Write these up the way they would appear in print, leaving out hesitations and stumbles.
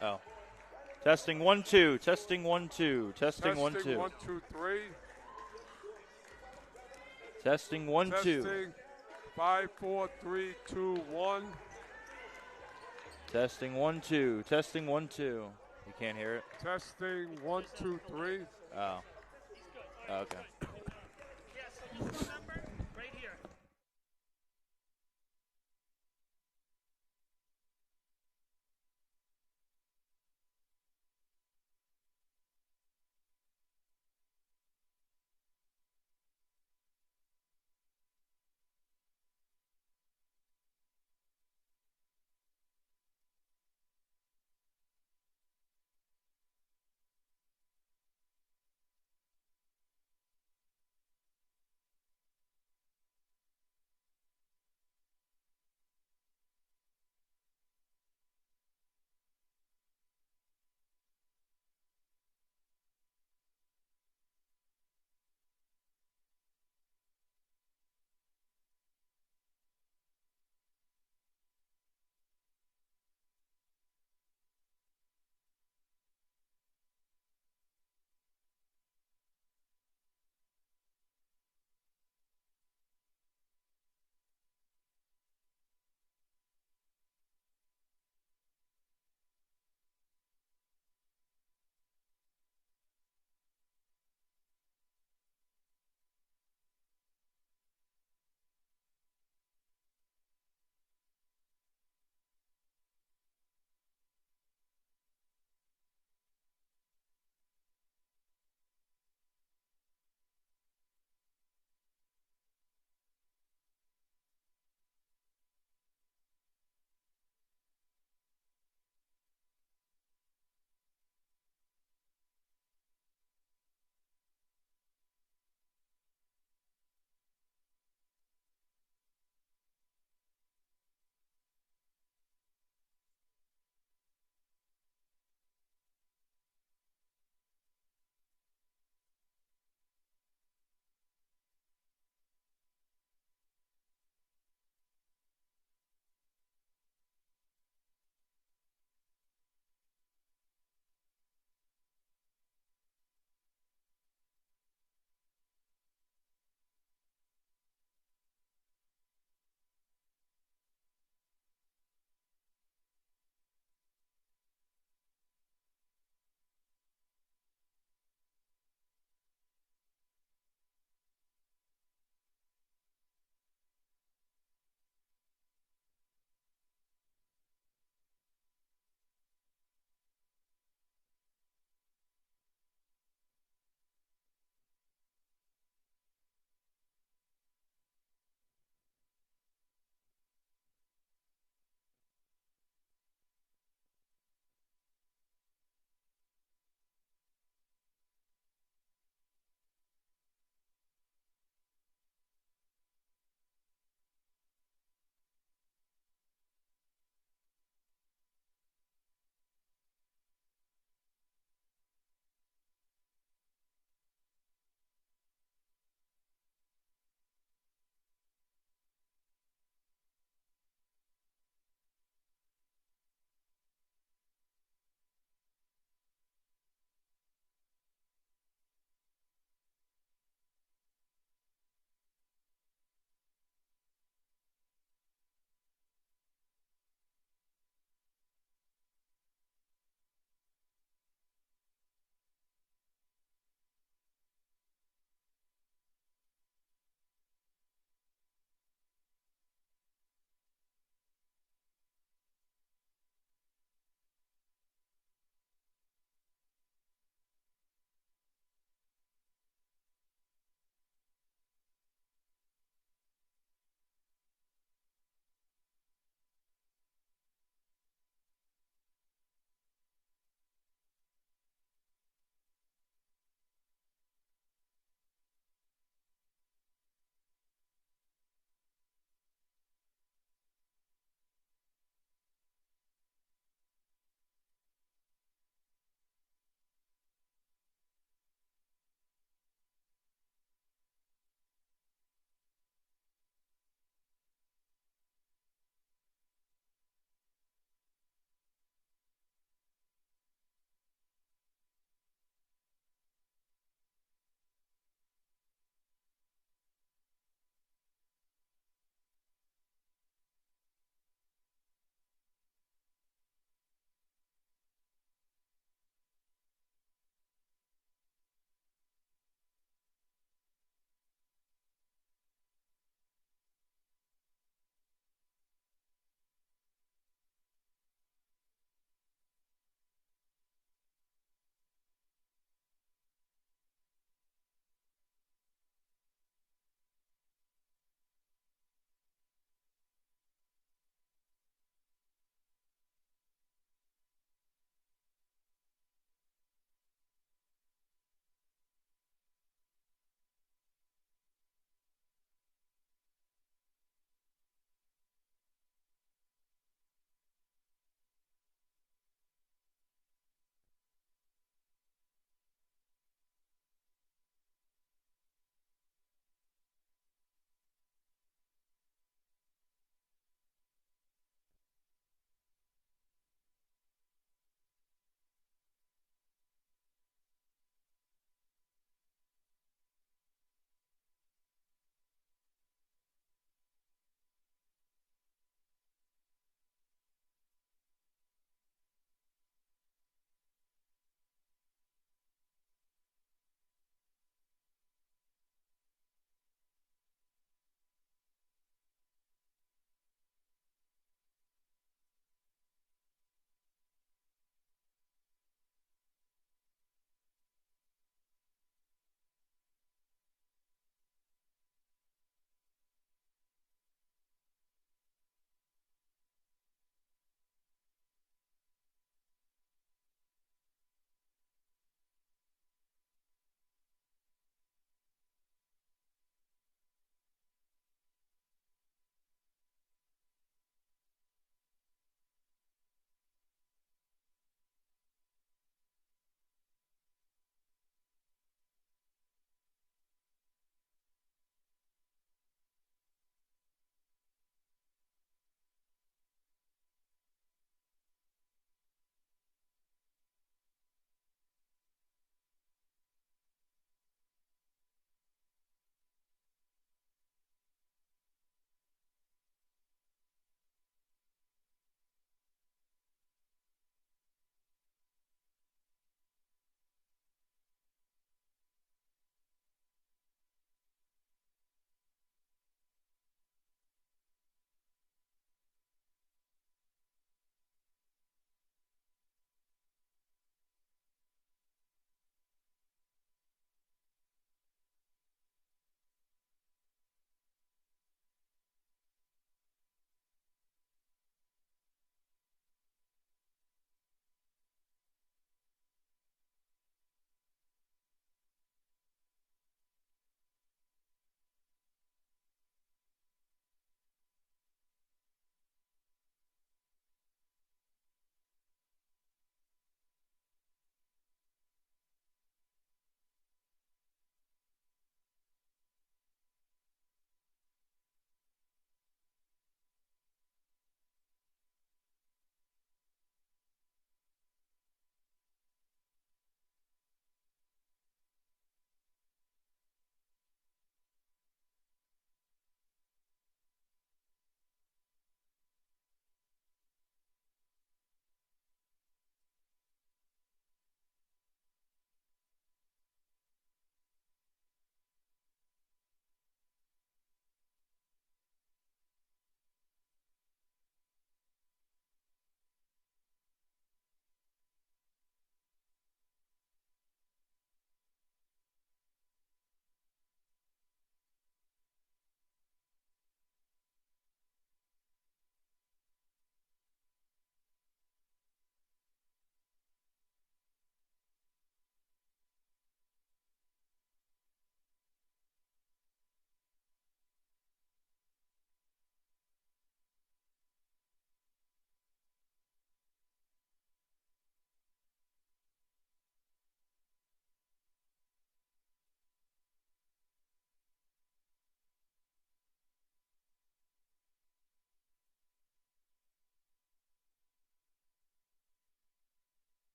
Oh. Testing 1 2. Testing 1 2. Testing 1 Testing 2. 1 2 3. Testing 1 2. Testing 5 4 3 2 1. Testing 1 2. Testing 1 2. You can't hear it? Testing 1 2 3. Oh. Okay.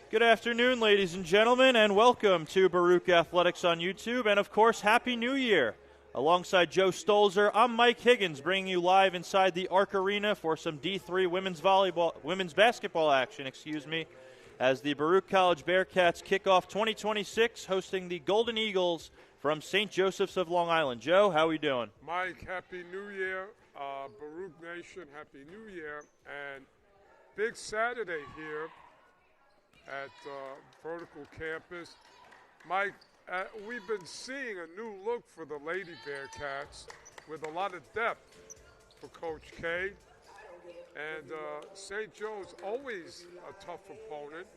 Good afternoon, ladies and gentlemen, and welcome to Baruch Athletics on YouTube, and of course, Happy New Year. Alongside Joe Stolzer, I'm Mike Higgins, bringing you live inside the Arc Arena for some D3 women's basketball action, as the Baruch College Bearcats kick off 2026, hosting the Golden Eagles from St. Joseph's of Long Island. Joe, how are we doing? Mike, Happy New Year. Baruch Nation, Happy New Year. And big Saturday here at Vertical Campus. Mike, we've been seeing a new look for the Lady Bearcats with a lot of depth for Coach K. And St. Joe's always a tough opponent,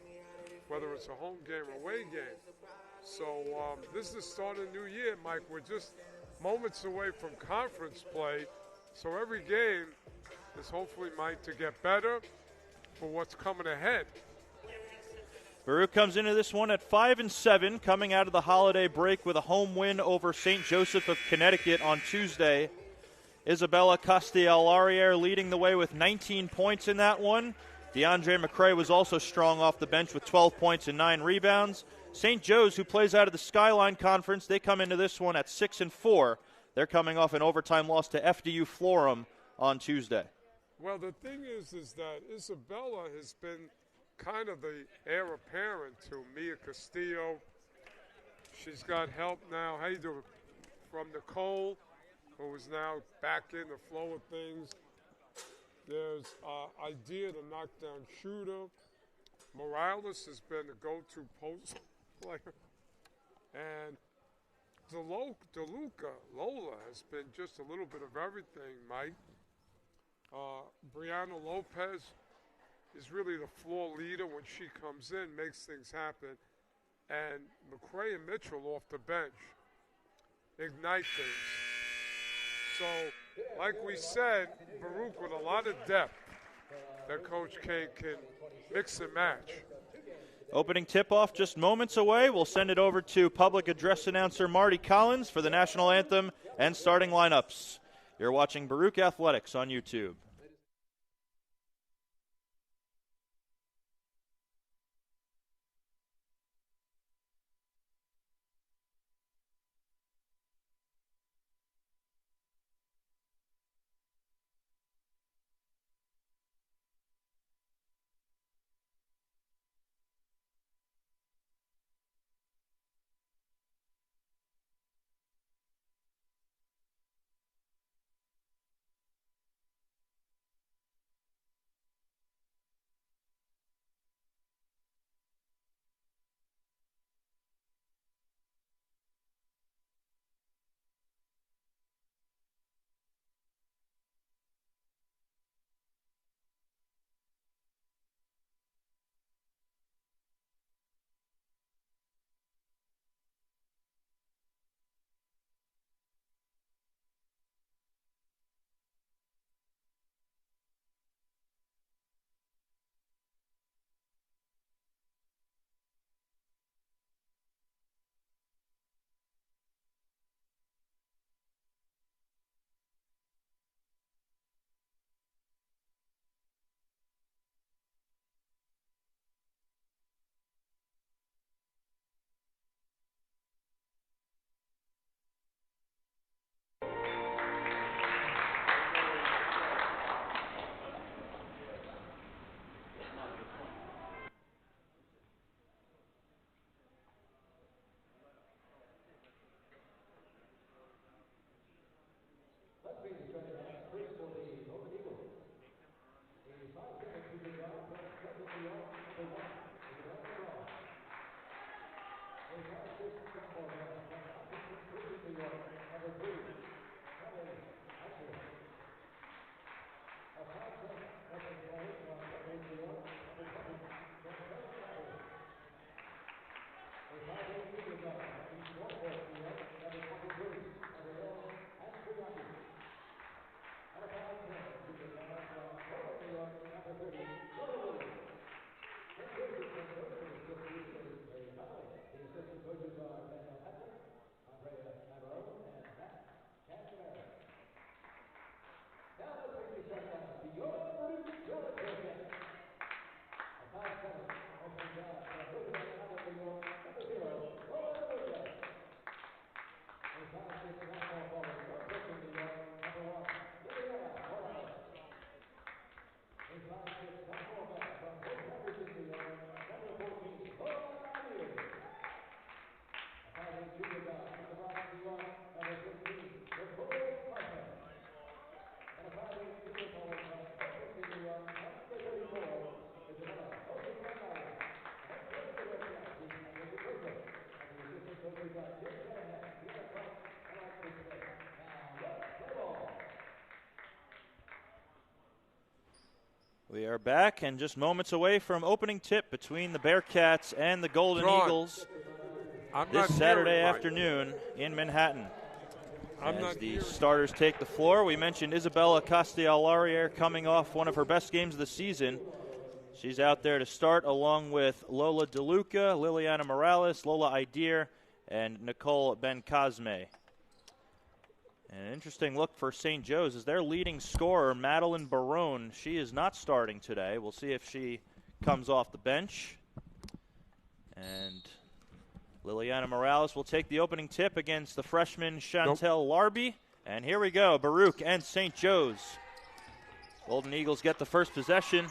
whether it's a home game or away game. So this is the start of the new year, Mike. We're just moments away from conference play. So every game is hopefully, Mike, to get better for what's coming ahead. Baruch comes into this one at 5-7, coming out of the holiday break with a home win over St. Joseph of Connecticut on Tuesday. Isabella Castellarier leading the way with 19 points in that one. DeAndre McCray was also strong off the bench with 12 points and 9 rebounds. St. Joe's, who plays out of the Skyline Conference, they come into this one at 6-4. They're coming off an overtime loss to FDU Florham on Tuesday. Well, the thing is that Isabella has been kind of the heir apparent to Mia Castillo. She's got help now, from Nicole, who is now back in the flow of things. There's Idea, the knockdown shooter. Morales has been the go-to post player. And DeLuca, Lola, has been just a little bit of everything, Mike. Brianna Lopez is really the floor leader when she comes in, makes things happen. And McCray and Mitchell off the bench ignite things. So, like we said, Baruch with a lot of depth that Coach K can mix and match. Opening tip-off just moments away. We'll send it over to public address announcer Marty Collins for the national anthem and starting lineups. You're watching Baruch Athletics on YouTube. We are back and just moments away from opening tip between the Bearcats and the Golden Eagles this Saturday afternoon in Manhattan. As the starters take the floor, we mentioned Isabella Castellarier coming off one of her best games of the season. She's out there to start along with Lola DeLuca, Liliana Morales, Lola Idir, and Nicole Bencosme. An interesting look for St. Joe's is their leading scorer, Madeline Barone. She is not starting today. We'll see if she comes off the bench. And Liliana Morales will take the opening tip against the freshman Chantel Larby. And here we go, Baruch and St. Joe's. Golden Eagles get the first possession,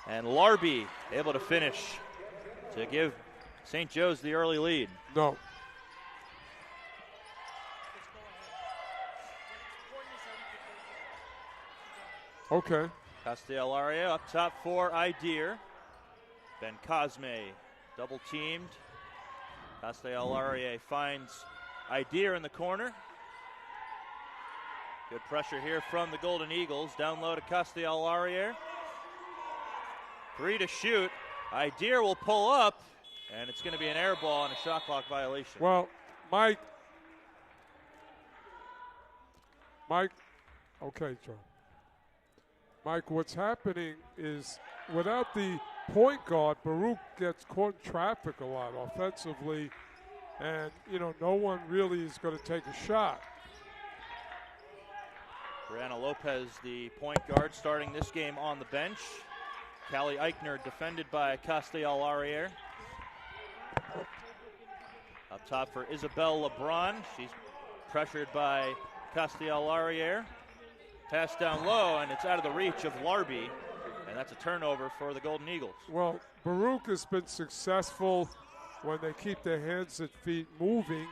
and Larby able to finish to give St. Joe's the early lead. No. Okay. Castellarier up top for Idir. Bencosme double teamed. Castellarier finds Idir in the corner. Good pressure here from the Golden Eagles. Down low to Castellarier. 3 to shoot. Idir will pull up, and it's going to be an air ball and a shot clock violation. Well, Mike. Okay, Joe. Mike, what's happening is without the point guard, Baruch gets caught in traffic a lot offensively, and, no one really is going to take a shot. Brianna Lopez, the point guard, starting this game on the bench. Callie Eichner defended by Castellarier. Up top for Isabel LeBron. She's pressured by Castellarier. Pass down low, and it's out of the reach of Larby, and that's a turnover for the Golden Eagles. Well, Baruch has been successful when they keep their hands and feet moving,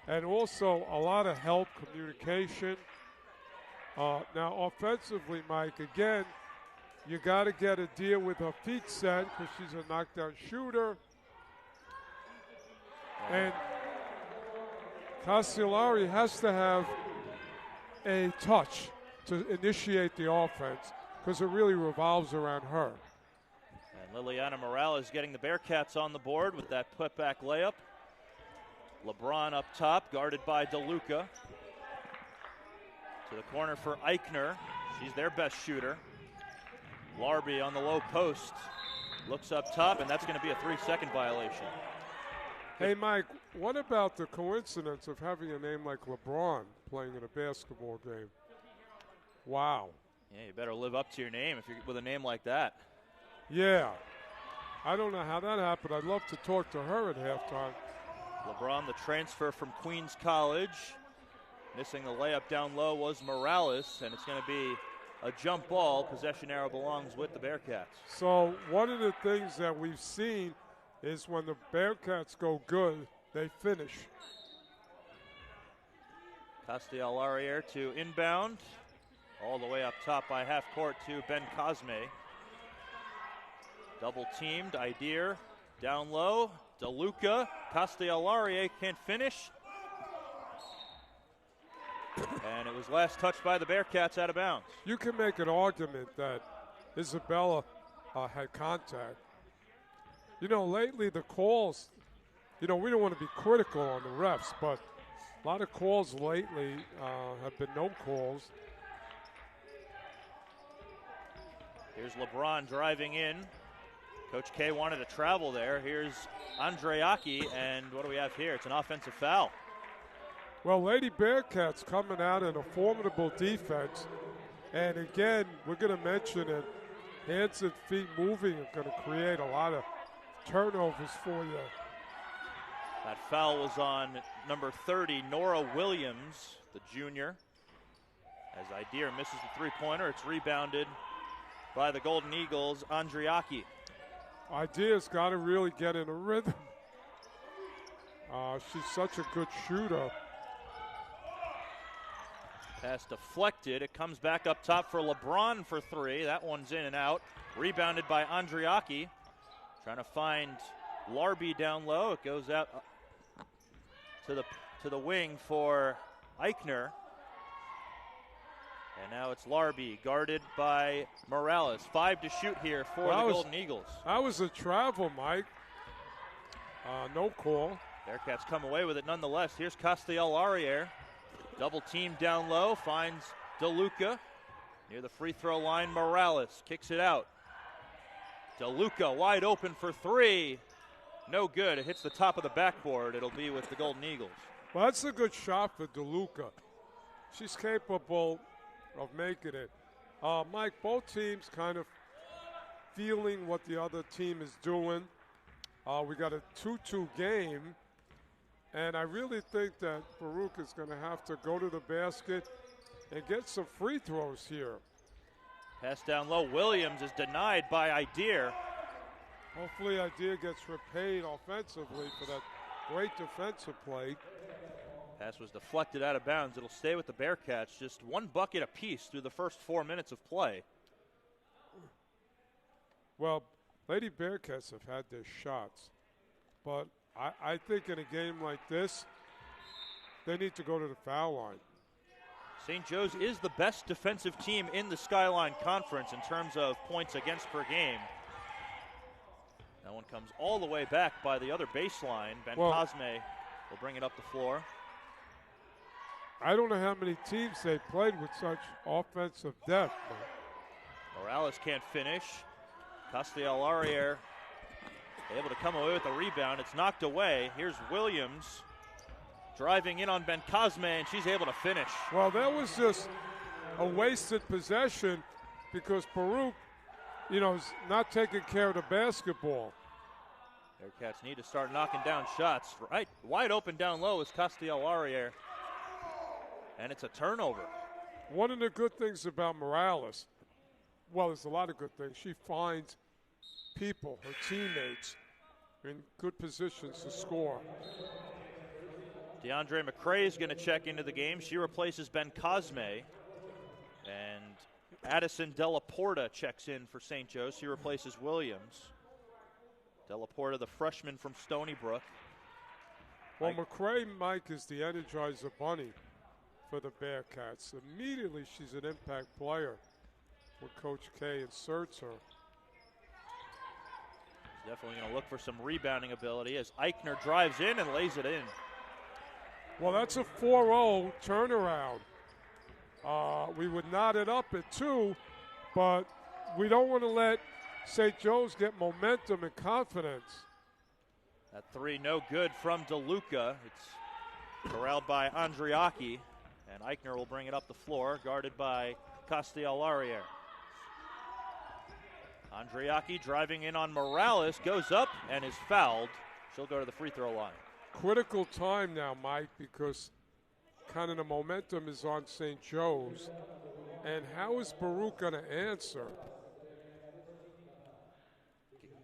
and also a lot of help, communication. Now, offensively, Mike, again, you got to get a deal with her feet set because she's a knockdown shooter. And Castellari has to have a touch to initiate the offense because it really revolves around her. And Liliana Morales getting the Bearcats on the board with that putback layup. LeBron up top, guarded by DeLuca. To the corner for Eichner. She's their best shooter. Larby on the low post. Looks up top, and that's going to be a 3-second violation. Hey, Mike, what about the coincidence of having a name like LeBron playing in a basketball game? Wow. Yeah, you better live up to your name if you're with a name like that. Yeah. I don't know how that happened. I'd love to talk to her at halftime. LeBron, the transfer from Queens College. Missing the layup down low was Morales, and it's going to be a jump ball. Possession arrow belongs with the Bearcats. So one of the things that we've seen is when the Bearcats go good, they finish. Castellarier to inbound. All the way up top by half court to Bencosme. Double teamed. Idir down low. DeLuca. Castellarier can't finish. And it was last touched by the Bearcats out of bounds. You can make an argument that Isabella had contact. Lately the calls, we don't want to be critical on the refs, but a lot of calls lately have been no calls. Here's LeBron driving in. Coach K wanted to travel there. Here's Andreaki, and what do we have here? It's an offensive foul. Well, Lady Bearcats coming out in a formidable defense. And again, we're going to mention it. Hands and feet moving are going to create a lot of turnovers for you. That foul was on number 30, Nora Williams, the junior. As Idir misses the three-pointer, it's rebounded by the Golden Eagles, Andreaki. Idir's got to really get in a rhythm. She's such a good shooter. Pass deflected. It comes back up top for LeBron for three. That one's in and out. Rebounded by Andreaki. Trying to find Larby down low. It goes out to the wing for Eichner. And now it's Larby, guarded by Morales. 5 to shoot here for the Golden Eagles. That was a travel, Mike. No call. Bearcats come away with it nonetheless. Here's Castellarier. Double team down low, finds DeLuca. Near the free throw line, Morales kicks it out. DeLuca wide open for 3. No good. It hits the top of the backboard. It'll be with the Golden Eagles. Well, that's a good shot for DeLuca. She's capable of making it. Mike, both teams kind of feeling what the other team is doing. We got a 2-2 game, and I really think that Baruch is going to have to go to the basket and get some free throws here. Pass down low. Williams is denied by Idea. Hopefully Idea gets repaid offensively for that great defensive play. Pass was deflected out of bounds. It'll stay with the Bearcats. Just 1 bucket apiece through the first 4 minutes of play. Well, Lady Bearcats have had their shots, but I think in a game like this, they need to go to the foul line. St. Joe's is the best defensive team in the Skyline Conference in terms of points against per game. That one comes all the way back by the other baseline. Ben Cosme will bring it up the floor. I don't know how many teams they played with such offensive depth. Morales can't finish. Castellarier able to come away with the rebound. It's knocked away. Here's Williams driving in on Ben Cosme, and she's able to finish. Well, that was just a wasted possession because Baruch, is not taking care of the basketball. Bearcats need to start knocking down shots. Right, wide open down low is Castellarier. And it's a turnover. One of the good things about Morales, well, there's a lot of good things. She finds people, her teammates, in good positions to score. DeAndre McCray is going to check into the game. She replaces Ben Cosme. And Addison Della Porta checks in for St. Joe's. She replaces Williams. Della Porta, the freshman from Stony Brook. Well, McCray, Mike, is the Energizer Bunny for the Bearcats. Immediately she's an impact player when Coach K inserts her. He's definitely going to look for some rebounding ability as Eichner drives in and lays it in. Well, that's a 4-0 turnaround. We would knot it up at 2, but we don't want to let St. Joe's get momentum and confidence. That 3 no good from DeLuca. It's corralled by Andriaki, and Eichner will bring it up the floor, guarded by Castellarier. Andriaki driving in on Morales, goes up and is fouled. She'll go to the free throw line. Critical time now, Mike, because kind of the momentum is on St. Joe's. And how is Baruch going to answer?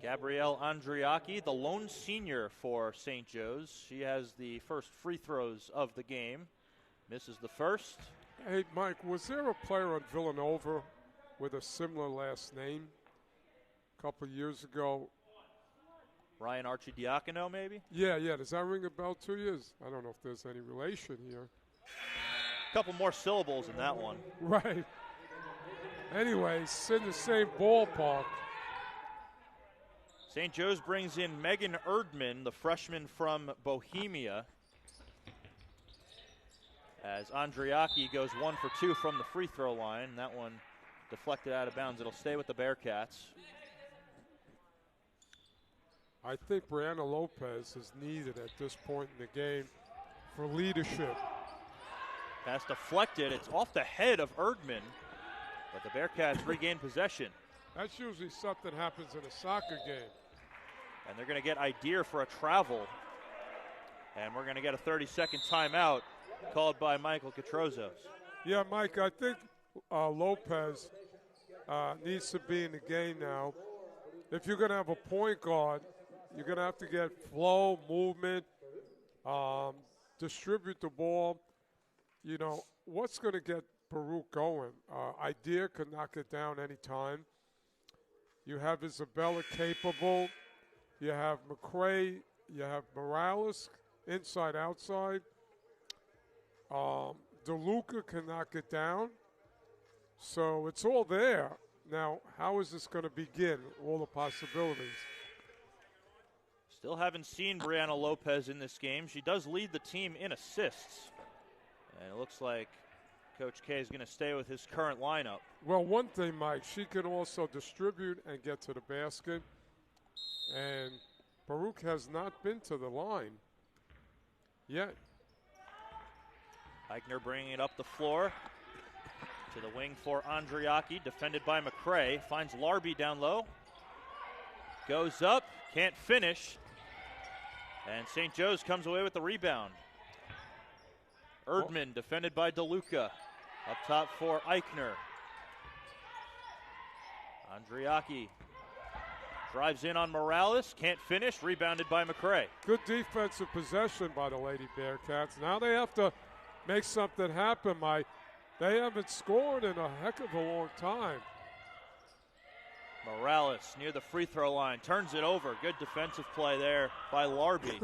Gabrielle Andriaki, the lone senior for St. Joe's. She has the first free throws of the game. Misses the first. Hey, Mike, was there a player on Villanova with a similar last name a couple years ago? Ryan Archidiacono, maybe? Yeah. Does that ring a bell to you? I don't know if there's any relation here. A couple more syllables in that one. Right. Anyway, it's in the same ballpark. St. Joe's brings in Megan Erdman, the freshman from Bohemia, as Andriaki goes 1 for 2 from the free throw line. That one deflected out of bounds. It'll stay with the Bearcats. I think Brianna Lopez is needed at this point in the game for leadership. Pass deflected. It's off the head of Erdman, but the Bearcats regain possession. That's usually something happens in a soccer game. And they're going to get Idea for a travel. And we're going to get a 30-second timeout called by Michael Catrozos. Yeah, Mike, I think Lopez needs to be in the game now. If you're going to have a point guard, you're going to have to get flow, movement, distribute the ball. You know, what's going to get Baruch going? Idea could knock it down anytime. You have Isabella capable. You have McCray. You have Morales inside, outside. DeLuca can knock it down. So it's all there. Now, how is this going to begin? All the possibilities. Still haven't seen Brianna Lopez in this game. She does lead the team in assists. And it looks like Coach K is going to stay with his current lineup. Well, one thing, Mike, she can also distribute and get to the basket. And Baruch has not been to the line yet. Eichner bringing it up the floor to the wing for Andriaki, defended by McCray. Finds Larby down low. Goes up, can't finish. And St. Joe's comes away with the rebound. Erdman defended by DeLuca. Up top for Eichner. Andriaki drives in on Morales, can't finish, rebounded by McCray. Good defensive possession by the Lady Bearcats. Now they have to make something happen, Mike. They haven't scored in a heck of a long time. Morales near the free throw line, turns it over. Good defensive play there by Larby.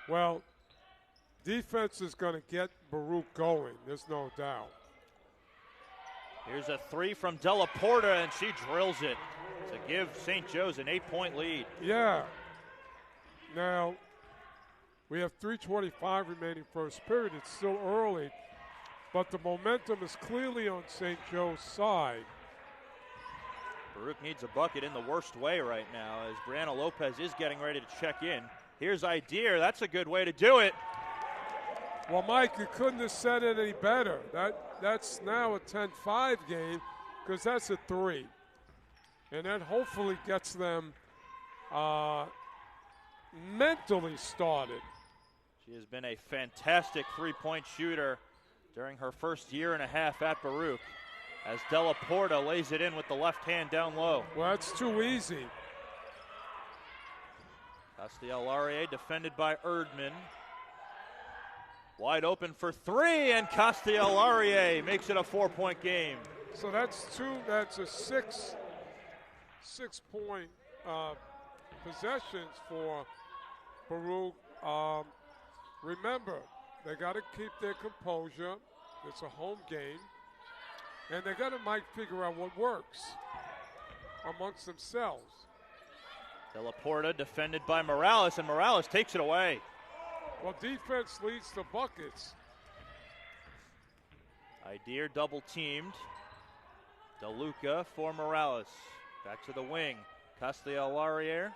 Well, defense is going to get Baruch going, there's no doubt. Here's a three from Della Porta, and she drills it to give St. Joe's an 8-point lead. Yeah. Now, we have 3:25 remaining first period. It's still early, but the momentum is clearly on St. Joe's side. Baruch needs a bucket in the worst way right now as Brianna Lopez is getting ready to check in. Here's Idir. That's a good way to do it. Well, Mike, you couldn't have said it any better. That's now a 10-5 game because that's a three. And that hopefully gets them mentally started. She has been a fantastic three-point shooter during her first year and a half at Baruch as Della Porta lays it in with the left hand down low. Well, that's too easy. Castellari defended by Erdman. Wide open for three, and Castellari makes it a 4-point game. So that's a six-point possessions for Baruch. Remember, they got to keep their composure. It's a home game. And they got to, Mike, figure out what works amongst themselves. Della Porta defended by Morales, and Morales takes it away. Well, defense leads to buckets. Idir double teamed. DeLuca for Morales. Back to the wing. Castellari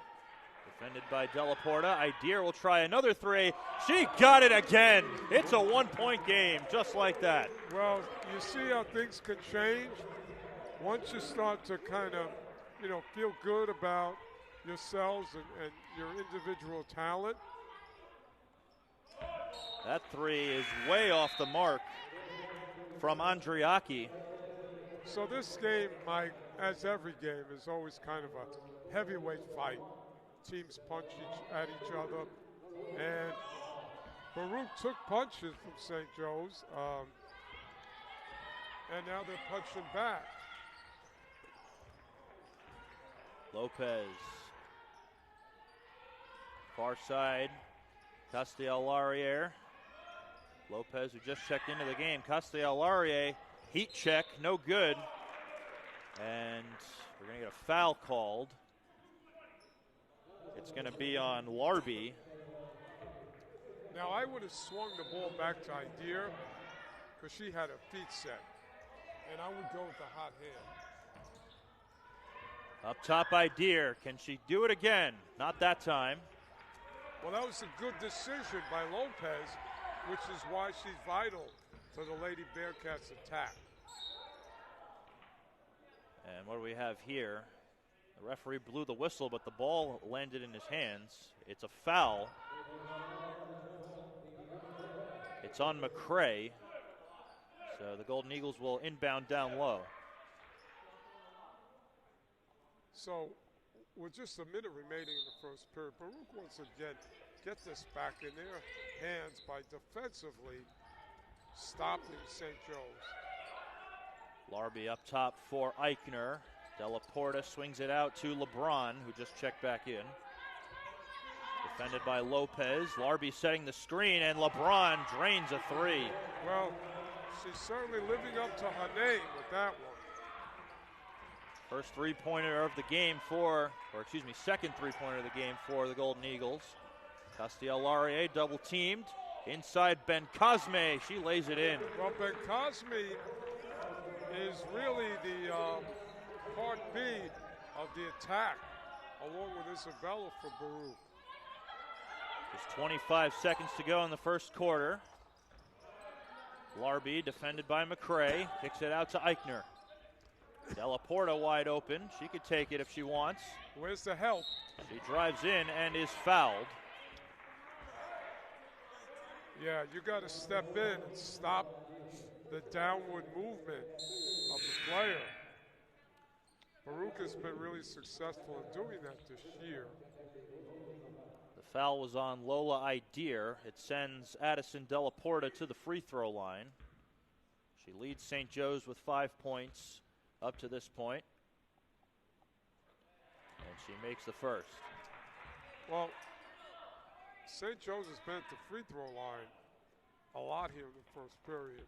defended by Della Porta. Idir will try another three. She got it again. It's a 1-point game, just like that. Well, you see how things can change once you start to kind of, feel good about yourselves and your individual talent. That three is way off the mark from Andriaki. So this game, Mike, as every game, is always kind of a heavyweight fight. Teams punch at each other. And Baruch took punches from St. Joe's, and now they're punching back. Lopez. Far side. Castellari. Lopez, who just checked into the game. Castellari, heat check, no good. And we're going to get a foul called. It's going to be on Larby. Now, I would have swung the ball back to Idir because she had her feet set. And I would go with the hot hand. Up top, Idir. Can she do it again? Not that time. Well, that was a good decision by Lopez, which is why she's vital to the Lady Bearcats' attack. And what do we have here? The referee blew the whistle, but the ball landed in his hands. It's a foul. It's on McCray. So the Golden Eagles will inbound down low. So with just a minute remaining in the first period, Baruch once again get this back in their hands by defensively stopping St. Joe's. Larby up top for Eichner. Della Porta swings it out to LeBron, who just checked back in. Defended by Lopez. Larby setting the screen, and LeBron drains a three. Well, she's certainly living up to her name with that one. First three-pointer of the game second three-pointer of the game for the Golden Eagles. Castellari double teamed. Inside Ben Cosme, she lays it in. Well, Ben Cosme is really the part B of the attack, along with Isabella for Baruch. Just 25 seconds to go in the first quarter. Larby defended by McCray, kicks it out to Eichner. Della Porta wide open. She could take it if she wants. Where's the help? She drives in and is fouled. Yeah, you got to step in and stop the downward movement of the player. Baruch has been really successful in doing that this year. The foul was on Lola Idir. It sends Addison Della Porta to the free throw line. She leads St. Joe's with 5 points up to this point. And she makes the first. Well, St. Joe's has been at the free throw line a lot here in the first period.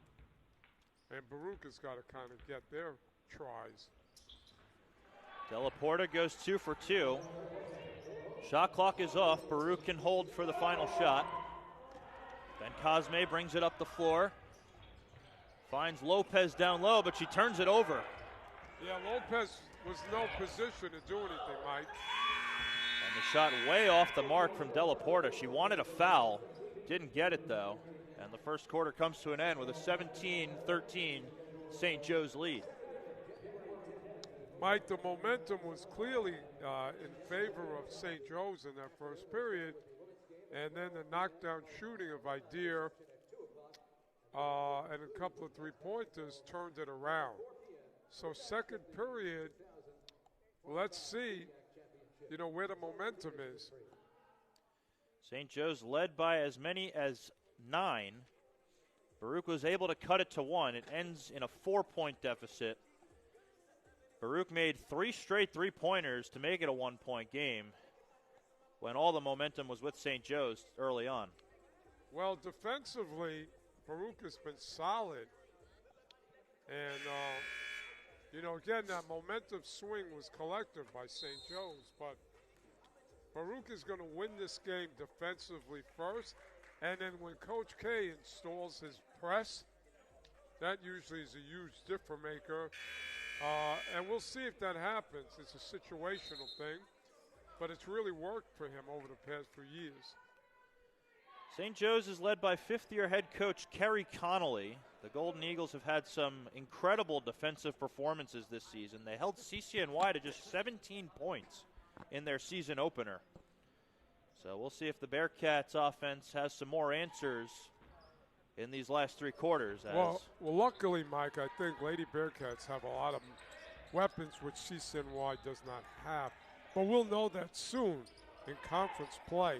And Baruch has got to kind of get their tries. Della Porta goes 2 for 2. Shot clock is off. Baruch can hold for the final shot. Ben Cosme brings it up the floor. Finds Lopez down low, but she turns it over. Yeah, Lopez was no position to do anything, Mike. And the shot way off the mark from Della Porta. She wanted a foul. Didn't get it, though. And the first quarter comes to an end with a 17-13 St. Joe's lead. Mike, the momentum was clearly in favor of St. Joe's in that first period. And then the knockdown shooting of Idir and a couple of three-pointers turned it around. So second period, let's see, where the momentum is. St. Joe's led by as many as 9. Baruch was able to cut it to 1. It ends in a 4-point deficit. Baruch made 3 straight three-pointers to make it a 1-point game when all the momentum was with St. Joe's early on. Well, defensively, Baruch has been solid. And, again, that momentum swing was collective by St. Joe's. But Baruch is going to win this game defensively first. And then when Coach K installs his press, that usually is a huge difference maker. And we'll see if that happens. It's a situational thing. But it's really worked for him over the past few years. St. Joe's is led by fifth-year head coach Kerry Connolly. The Golden Eagles have had some incredible defensive performances this season. They held CCNY to just 17 points in their season opener. So we'll see if the Bearcats offense has some more answers in these last 3 quarters. Well, luckily, Mike, I think Lady Bearcats have a lot of weapons which CCNY does not have. But we'll know that soon in conference play.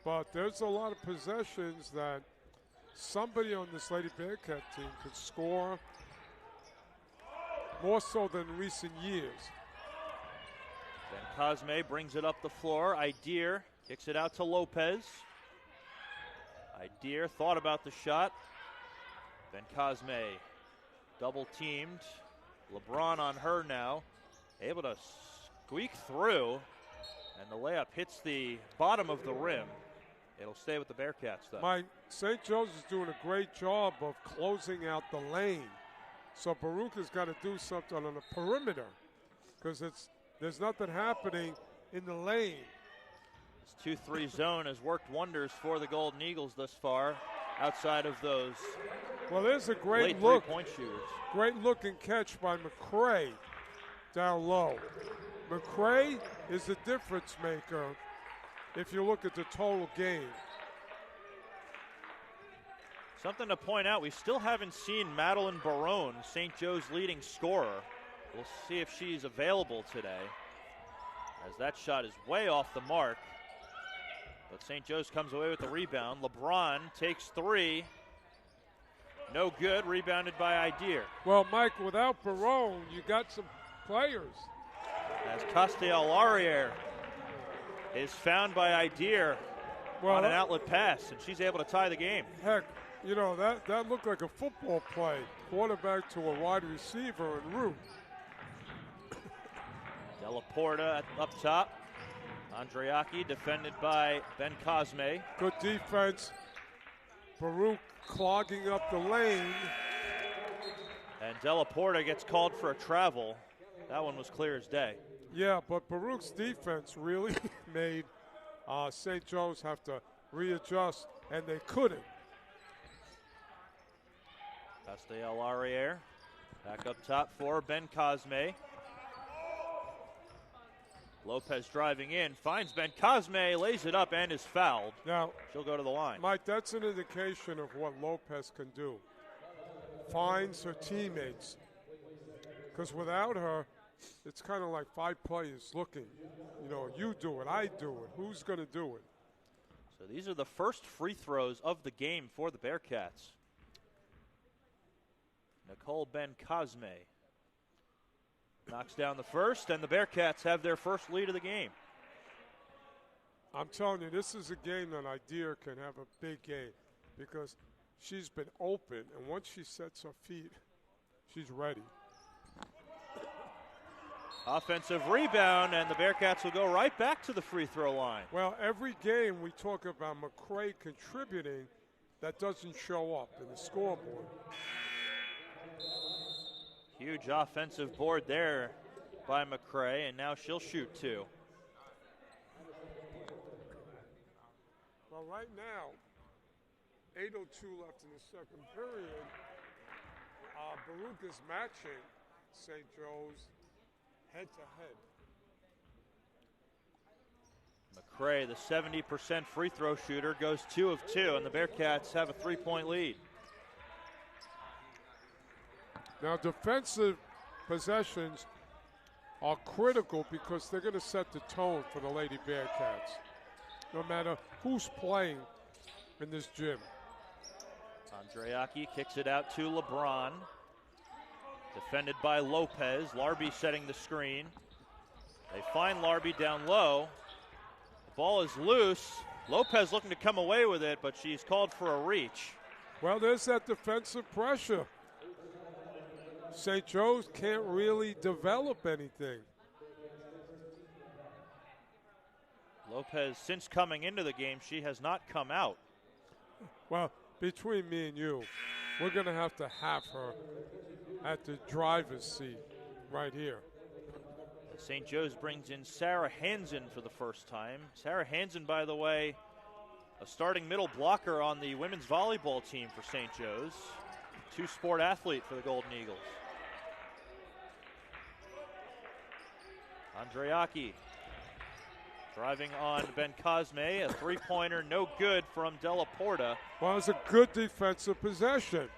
But there's a lot of possessions that somebody on this Lady Bearcat team could score more so than recent years. Ben Cosme brings it up the floor. Idir kicks it out to Lopez. Idir thought about the shot. Ben Cosme double teamed. LeBron on her now. Able to squeak through. And the layup hits the bottom of the rim. It'll stay with the Bearcats, though. Mike, St. Joe's is doing a great job of closing out the lane. So Baruch has got to do something on the perimeter because there's nothing happening in the lane. This 2-3 zone has worked wonders for the Golden Eagles thus far outside of those there's a great late look. Three-point shooters. Great look and catch by McCray down low. McCray is the difference maker if you look at the total game. Something to point out, we still haven't seen Madeline Barone, St. Joe's leading scorer. We'll see if she's available today, as that shot is way off the mark. But St. Joe's comes away with the rebound. LeBron takes 3. No good, rebounded by Idir. Well, Mike, without Barone, you got some players. As Castellarier is found by Idea on an outlet pass, and she's able to tie the game. Heck, you know, that looked like a football play. Quarterback to a wide receiver en route. Della Porta up top. Andreaki defended by Ben Cosme. Good defense. Baruch clogging up the lane. And Della Porta gets called for a travel. That one was clear as day. Yeah, but Baruch's defense really made St. Joe's have to readjust, and they couldn't. Castellarier back up top for Ben Cosme. Lopez driving in, finds Ben Cosme, lays it up, and is fouled. Now, she'll go to the line. Mike, that's an indication of what Lopez can do. Finds her teammates. Because without her, it's kind of like 5 players looking. You know, you do it, I do it. Who's going to do it? So these are the first free throws of the game for the Bearcats. Nicole Ben Cosme knocks down the first, and the Bearcats have their first lead of the game. I'm telling you, this is a game that Idea can have a big game because she's been open, and once she sets her feet, she's ready. Offensive rebound, and the Bearcats will go right back to the free throw line. Well, every game we talk about McCray contributing, that doesn't show up in the scoreboard. Huge offensive board there by McCray, and now she'll shoot 2. Well, right now, 8:02 left in the second period. Baruch is matching St. Joe's head-to-head. McCray, the 70% free throw shooter, goes 2 of 2, and the Bearcats have a 3-point lead. Now, defensive possessions are critical because they're going to set the tone for the Lady Bearcats, no matter who's playing in this gym. Andreaki kicks it out to LeBron. Defended by Lopez. Larby setting the screen. They find Larby down low. The ball is loose. Lopez looking to come away with it, but she's called for a reach. Well, there's that defensive pressure. St. Joe's can't really develop anything. Lopez, since coming into the game, she has not come out. Well, between me and you, we're going to have her at the driver's seat right here. St. Joe's brings in Sarah Hansen for the first time. Sarah Hansen, by the way, a starting middle blocker on the women's volleyball team for St. Joe's. Two-sport athlete for the Golden Eagles. Andreaki driving on Ben Cosme. A three-pointer, no good from Della Porta. Well, it's a good defensive possession.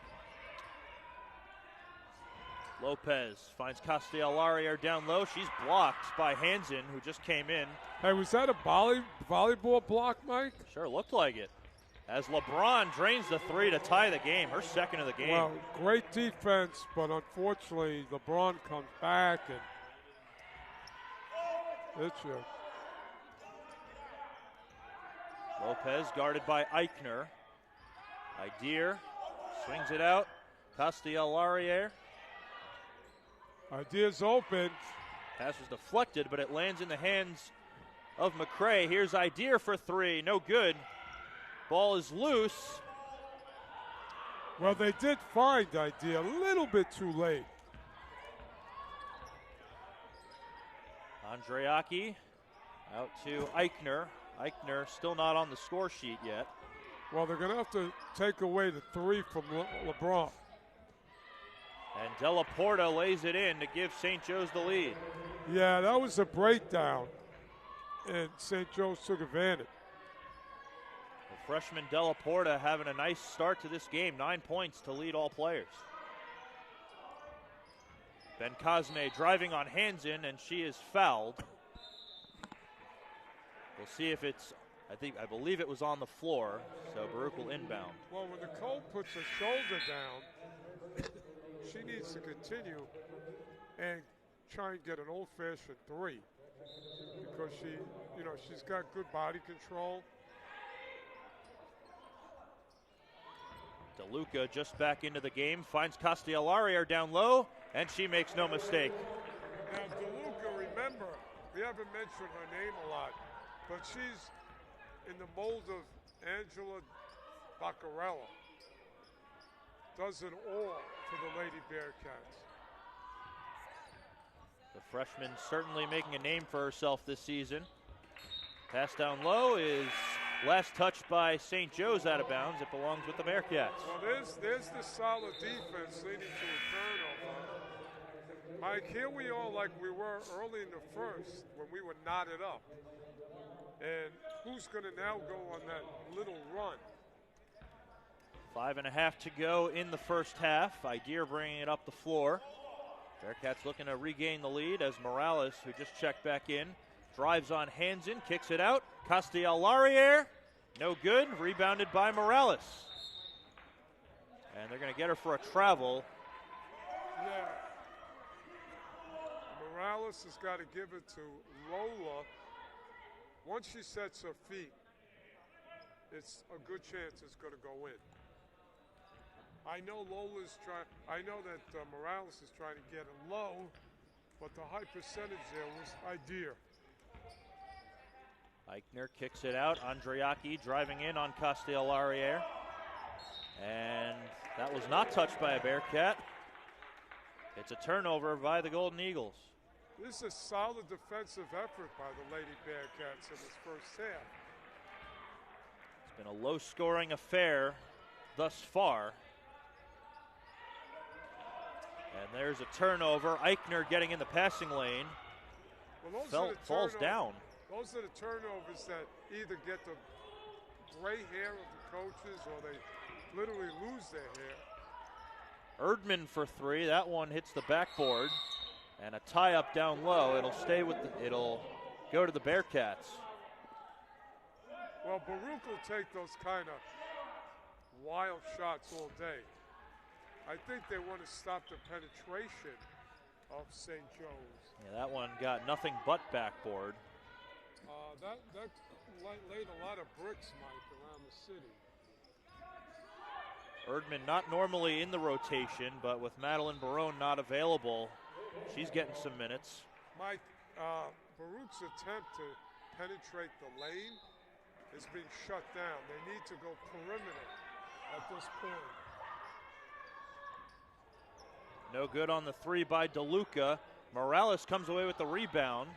Lopez finds Castellarier down low. She's blocked by Hansen, who just came in. Hey, was that a volleyball block, Mike? Sure looked like it. As LeBron drains the 3 to tie the game, her second of the game. Well, great defense, but unfortunately, LeBron comes back and hits you. Lopez guarded by Eichner. Idea swings it out. Castellarier. Idea's open. Pass was deflected, but it lands in the hands of McCray. Here's Idea for 3. No good. Ball is loose. Well, they did find Idea a little bit too late. Andreaki out to Eichner. Eichner still not on the score sheet yet. Well, they're going to have to take away the 3 from LeBron. And Della Porta lays it in to give St. Joe's the lead. Yeah, that was a breakdown, and St. Joe's took advantage. The freshman Della Porta having a nice start to this game. 9 points to lead all players. Ben Cosme driving on Hansen, and she is fouled. We'll see if it's, I believe it was on the floor, so Baruch will inbound. Well, when Nicole puts her shoulder down, she needs to continue and try and get an old-fashioned 3. because she's got good body control. DeLuca just back into the game, finds Castellari down low, and she makes no mistake. Now, DeLuca, remember, we haven't mentioned her name a lot, but she's in the mold of Angela Baccarella. Does it all for the Lady Bearcats. The freshman certainly making a name for herself this season. Pass down low is last touched by St. Joe's out of bounds. It belongs with the Bearcats. Well, there's the solid defense leading to a turnover. Mike, here we are like we were early in the first when we were knotted up. And who's going to now go on that little run? 5.5 to go in the first half. Ideer bringing it up the floor. Bearcats looking to regain the lead as Morales, who just checked back in, drives on Hansen, kicks it out. Castellari, no good. Rebounded by Morales. And they're going to get her for a travel. Yeah. Morales has got to give it to Lola. Once she sets her feet, it's a good chance it's going to go in. I know that Morales is trying to get it low, but the high percentage there was Ideer. Eichner kicks it out. Andriaki driving in on Castellari. And that was not touched by a Bearcat. It's a turnover by the Golden Eagles. This is a solid defensive effort by the Lady Bearcats in this first half. It's been a low-scoring affair thus far. And there's a turnover. Eichner getting in the passing lane. Well, falls down. Those are the turnovers that either get the gray hair of the coaches or they literally lose their hair. Erdman for three. That one hits the backboard. And a tie-up down low. It'll go to the Bearcats. Well, Baruch will take those kind of wild shots all day. I think they want to stop the penetration of St. Joe's. Yeah, that one got nothing but backboard. That laid a lot of bricks, Mike, around the city. Erdman not normally in the rotation, but with Madeline Barone not available, she's getting some minutes. Mike, Baruch's attempt to penetrate the lane is being shut down. They need to go perimeter at this point. No good on the three by DeLuca. Morales comes away with the rebound.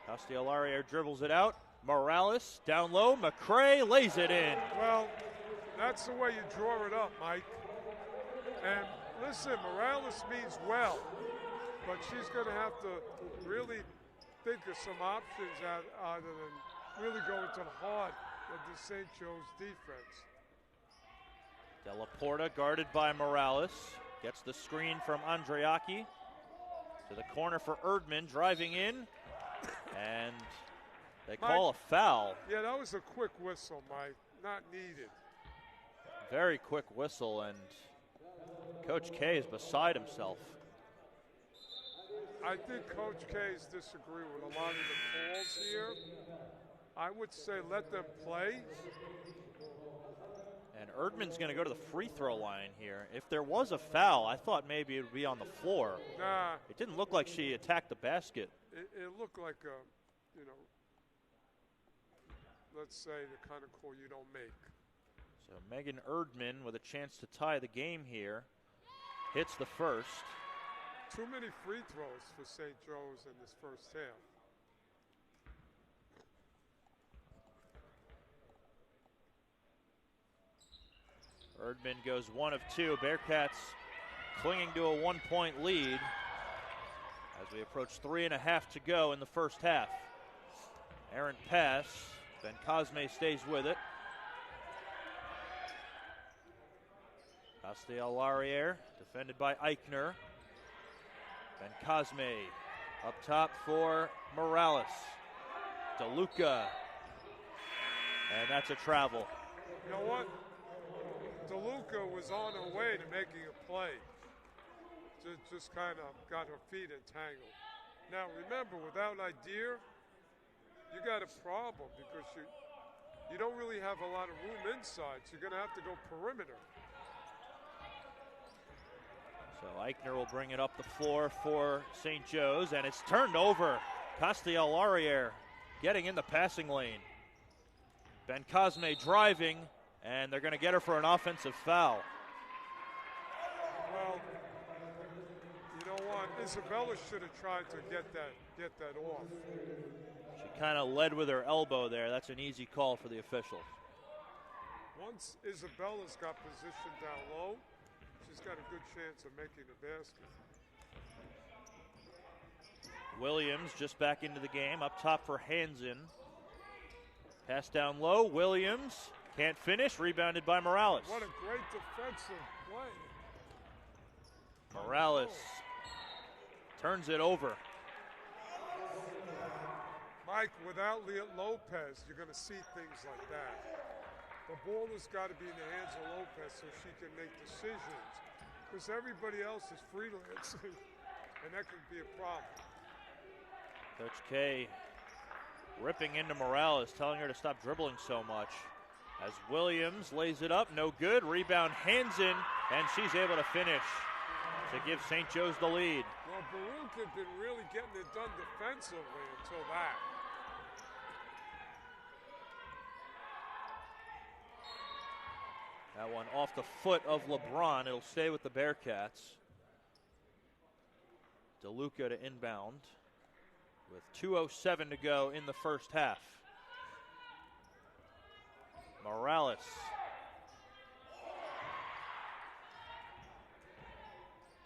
Castellari dribbles it out. Morales down low. McCray lays it in. Well, that's the way you draw it up, Mike. And listen, Morales means well, but she's going to have to really think of some options other than really go into the heart of the St. Joe's defense. Della Porta guarded by Morales. Gets the screen from Andriaki. To the corner for Erdman, driving in. And they call a foul. Yeah, that was a quick whistle, Mike. Not needed. Very quick whistle, and Coach K is beside himself. I think Coach K's disagree with a lot of the calls here. I would say let them play. And Erdman's going to go to the free throw line here. If there was a foul, I thought maybe it would be on the floor. Nah. It didn't look like she attacked the basket. It looked like let's say the kind of call you don't make. So Megan Erdman with a chance to tie the game here. Hits the first. Too many free throws for St. Joe's in this first half. Erdman goes 1 of 2. Bearcats clinging to a 1-point lead as we approach 3.5 to go in the first half. Errant pass. Ben Cosme stays with it. Castellari defended by Eichner. Ben Cosme up top for Morales. DeLuca. And that's a travel. You know what? DeLuca was on her way to making a play. Just kind of got her feet entangled. Now remember, without Ideer, you got a problem because you don't really have a lot of room inside, so you're going to have to go perimeter. So Eichner will bring it up the floor for St. Joe's, and it's turned over. Castellarier getting in the passing lane. Ben Cosme driving, and they're going to get her for an offensive foul. Well, you know what? Isabella should have tried to get that off. She kind of led with her elbow there. That's an easy call for the officials. Once Isabella's got positioned down low, she's got a good chance of making the basket. Williams just back into the game, up top for Hansen. Pass down low, Williams can't finish, rebounded by Morales. What a great defensive play. Morales turns it over. Mike, without Lopez, you're going to see things like that. The ball has got to be in the hands of Lopez so she can make decisions, because everybody else is freelancing, and that could be a problem. Coach K ripping into Morales, telling her to stop dribbling so much. As Williams lays it up, no good. Rebound Hansen, and she's able to finish to give St. Joe's the lead. Well, Baruch had been really getting it done defensively until that. That one off the foot of LeBron. It'll stay with the Bearcats. DeLuca to inbound with 2:07 to go in the first half. Morales.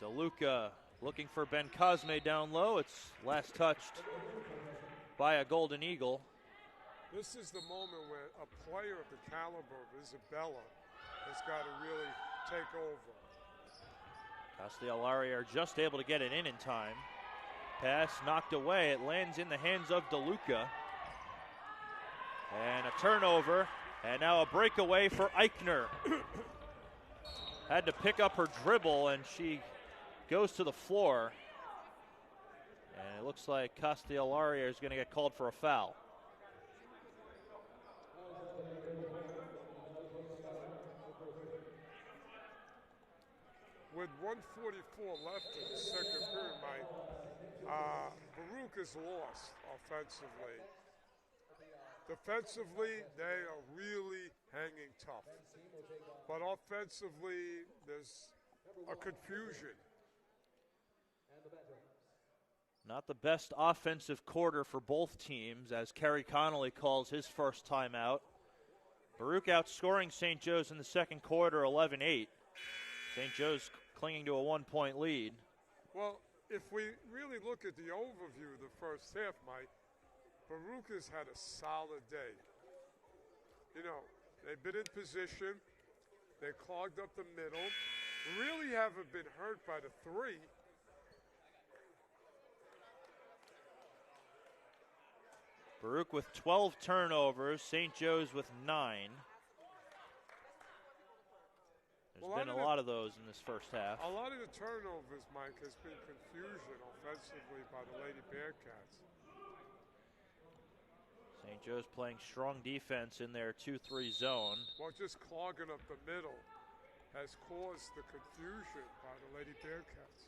DeLuca looking for Ben Cosme down low. It's last touched by a Golden Eagle. This is the moment where a player of the caliber of Isabella has got to really take over. Castellari are just able to get it in time. Pass knocked away. It lands in the hands of DeLuca. And a turnover. And now a breakaway for Eichner. Had to pick up her dribble, and she goes to the floor. And it looks like Castellari is going to get called for a foul. With 1:44 left in the second period, Mike, Baruch is lost offensively. Defensively, they are really hanging tough. But offensively, there's a confusion. Not the best offensive quarter for both teams, as Kerry Connolly calls his first timeout. Baruch outscoring St. Joe's in the second quarter 11-8. St. Joe's clinging to a 1-point lead. Well, if we really look at the overview of the first half, Mike, Baruch has had a solid day. You know, they've been in position. They clogged up the middle. Really haven't been hurt by the three. Baruch with 12 turnovers, St. Joe's with 9. There's been a lot of those in this first half. A lot of the turnovers, Mike, has been confusion offensively by the Lady Bearcats. St. Joe's playing strong defense in their 2-3 zone. Well, just clogging up the middle has caused the confusion by the Lady Bearcats.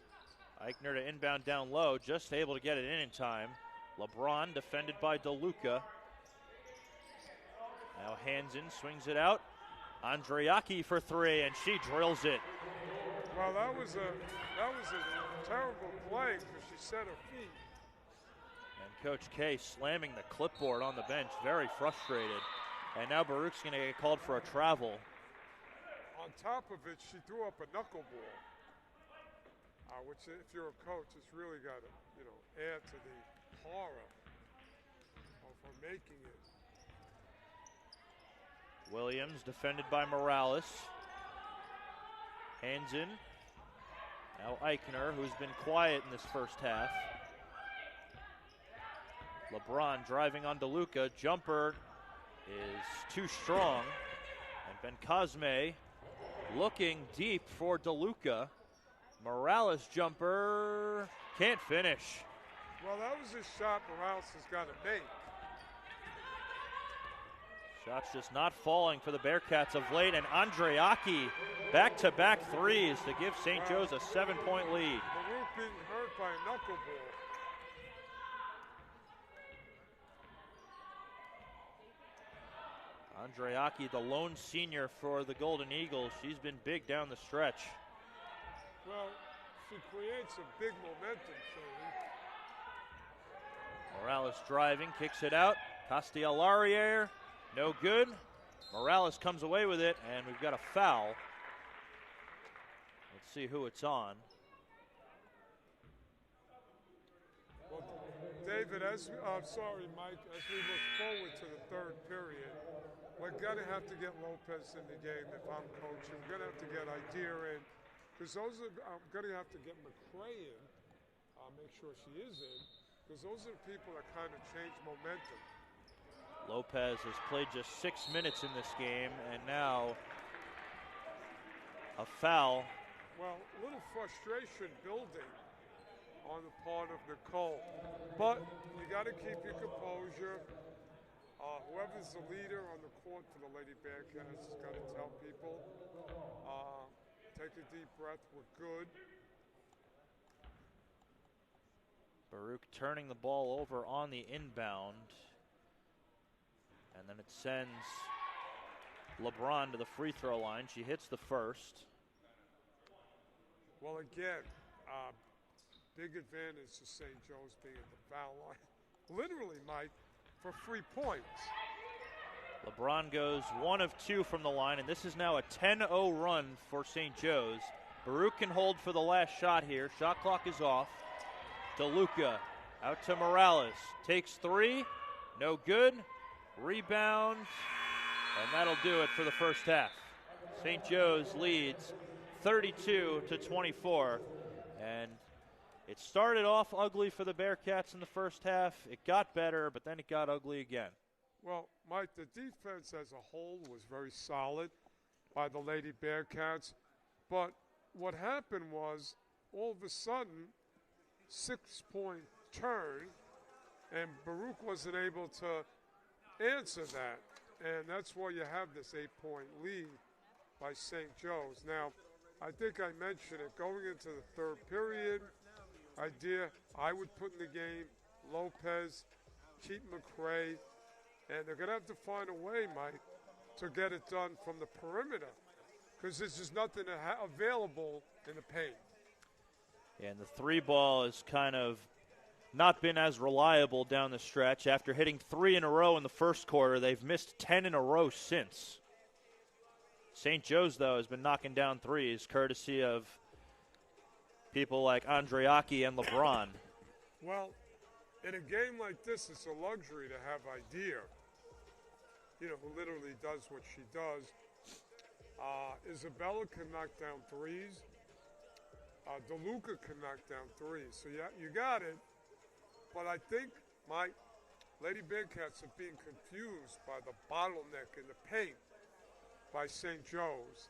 Eichner to inbound down low, just able to get it in time. LeBron defended by DeLuca. Now Hansen swings it out. Andriaki for three, and she drills it. Well, that was a terrible play because she set her feet. And Coach K slamming the clipboard on the bench, very frustrated. And now Baruch's going to get called for a travel. On top of it, she threw up a knuckleball, which, if you're a coach, it's really got to, add to the horror of her making it. Williams defended by Morales. Hansen. Now Eichner, who's been quiet in this first half. LeBron driving on DeLuca. Jumper is too strong. And Ben Cosme looking deep for DeLuca. Morales jumper can't finish. Well, that was a shot Morales has got to make. Shots just not falling for the Bearcats of late, and Andreaki back-to-back threes to give St. Joe's a 7-point lead. Baruch being hurt by a knuckleball. Andreaki, the lone senior for the Golden Eagles. She's been big down the stretch. Well, she creates a big momentum change. Morales driving, kicks it out. Castellarier, no good. Morales comes away with it, and we've got a foul. Let's see who it's on. Well, David, Mike, as we look forward to the third period, we're going to have to get Lopez in the game if I'm coaching. We're going to have to get Idea in. Because I'm going to have to get McCray in. Make sure she is in. Because those are the people that kind of change momentum. Lopez has played just 6 minutes in this game, and now a foul. Well, a little frustration building on the part of Nicole. But you got to keep your composure. Whoever's the leader on the court for the Lady Bearcats has got to tell people, take a deep breath, we're good. Baruch turning the ball over on the inbound. And then it sends LeBron to the free throw line. She hits the first. Well, again, big advantage to St. Joe's being at the foul line. Literally, Mike, for 3 points. LeBron goes 1 of 2 from the line, and this is now a 10-0 run for St. Joe's. Baruch can hold for the last shot here. Shot clock is off. DeLuca out to Morales. Takes 3. No good. Rebound. And that'll do it for the first half. St. Joe's leads 32-24. And it started off ugly for the Bearcats in the first half. It got better, but then it got ugly again. Well, Mike, the defense as a whole was very solid by the Lady Bearcats. But what happened was, all of a sudden, 6-point turn, and Baruch wasn't able to answer that. And that's why you have this 8-point lead by St. Joe's. Now, I think I mentioned it. Going into the third period, Idea I would put in the game Lopez, keep McCray, and they're going to have to find a way, Mike, to get it done from the perimeter because there's just nothing available in the paint. And the 3 ball has kind of not been as reliable down the stretch. After hitting 3 in a row in the first quarter, they've missed 10 in a row since. St. Joe's, though, has been knocking down threes, courtesy of people like Andreaki and LeBron. Well, in a game like this, it's a luxury to have Idea, who literally does what she does. Isabella can knock down threes. DeLuca can knock down threes. So you got it. But I think, Mike, Lady Bearcats are being confused by the bottleneck in the paint by St. Joe's.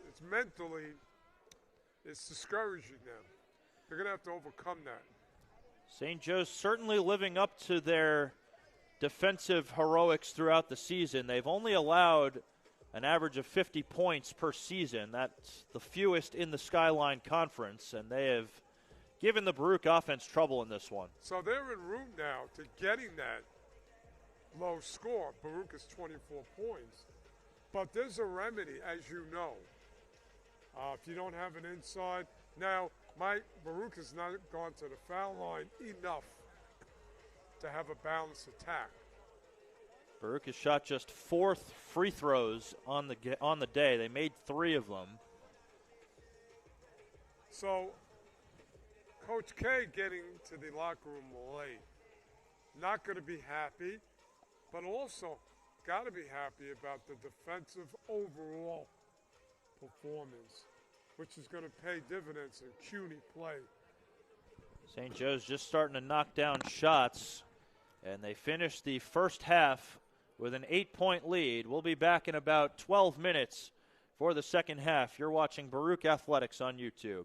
It's discouraging them. They're going to have to overcome that. St. Joe's certainly living up to their defensive heroics throughout the season. They've only allowed an average of 50 points per season. That's the fewest in the Skyline Conference, and they have given the Baruch offense trouble in this one. So they're en route now to getting that low score. Baruch is 24 points. But there's a remedy, as you know. If you don't have an inside. Now, Baruch has not gone to the foul line enough to have a balanced attack. Baruch has shot just 4 free throws on the day. They made 3 of them. So, Coach K getting to the locker room late. Not going to be happy, but also got to be happy about the defensive overall performance, which is going to pay dividends in CUNY play. St. Joe's just starting to knock down shots, and they finished the first half with an 8-point lead. We'll be back in about 12 minutes for the second half. You're watching Baruch Athletics on YouTube.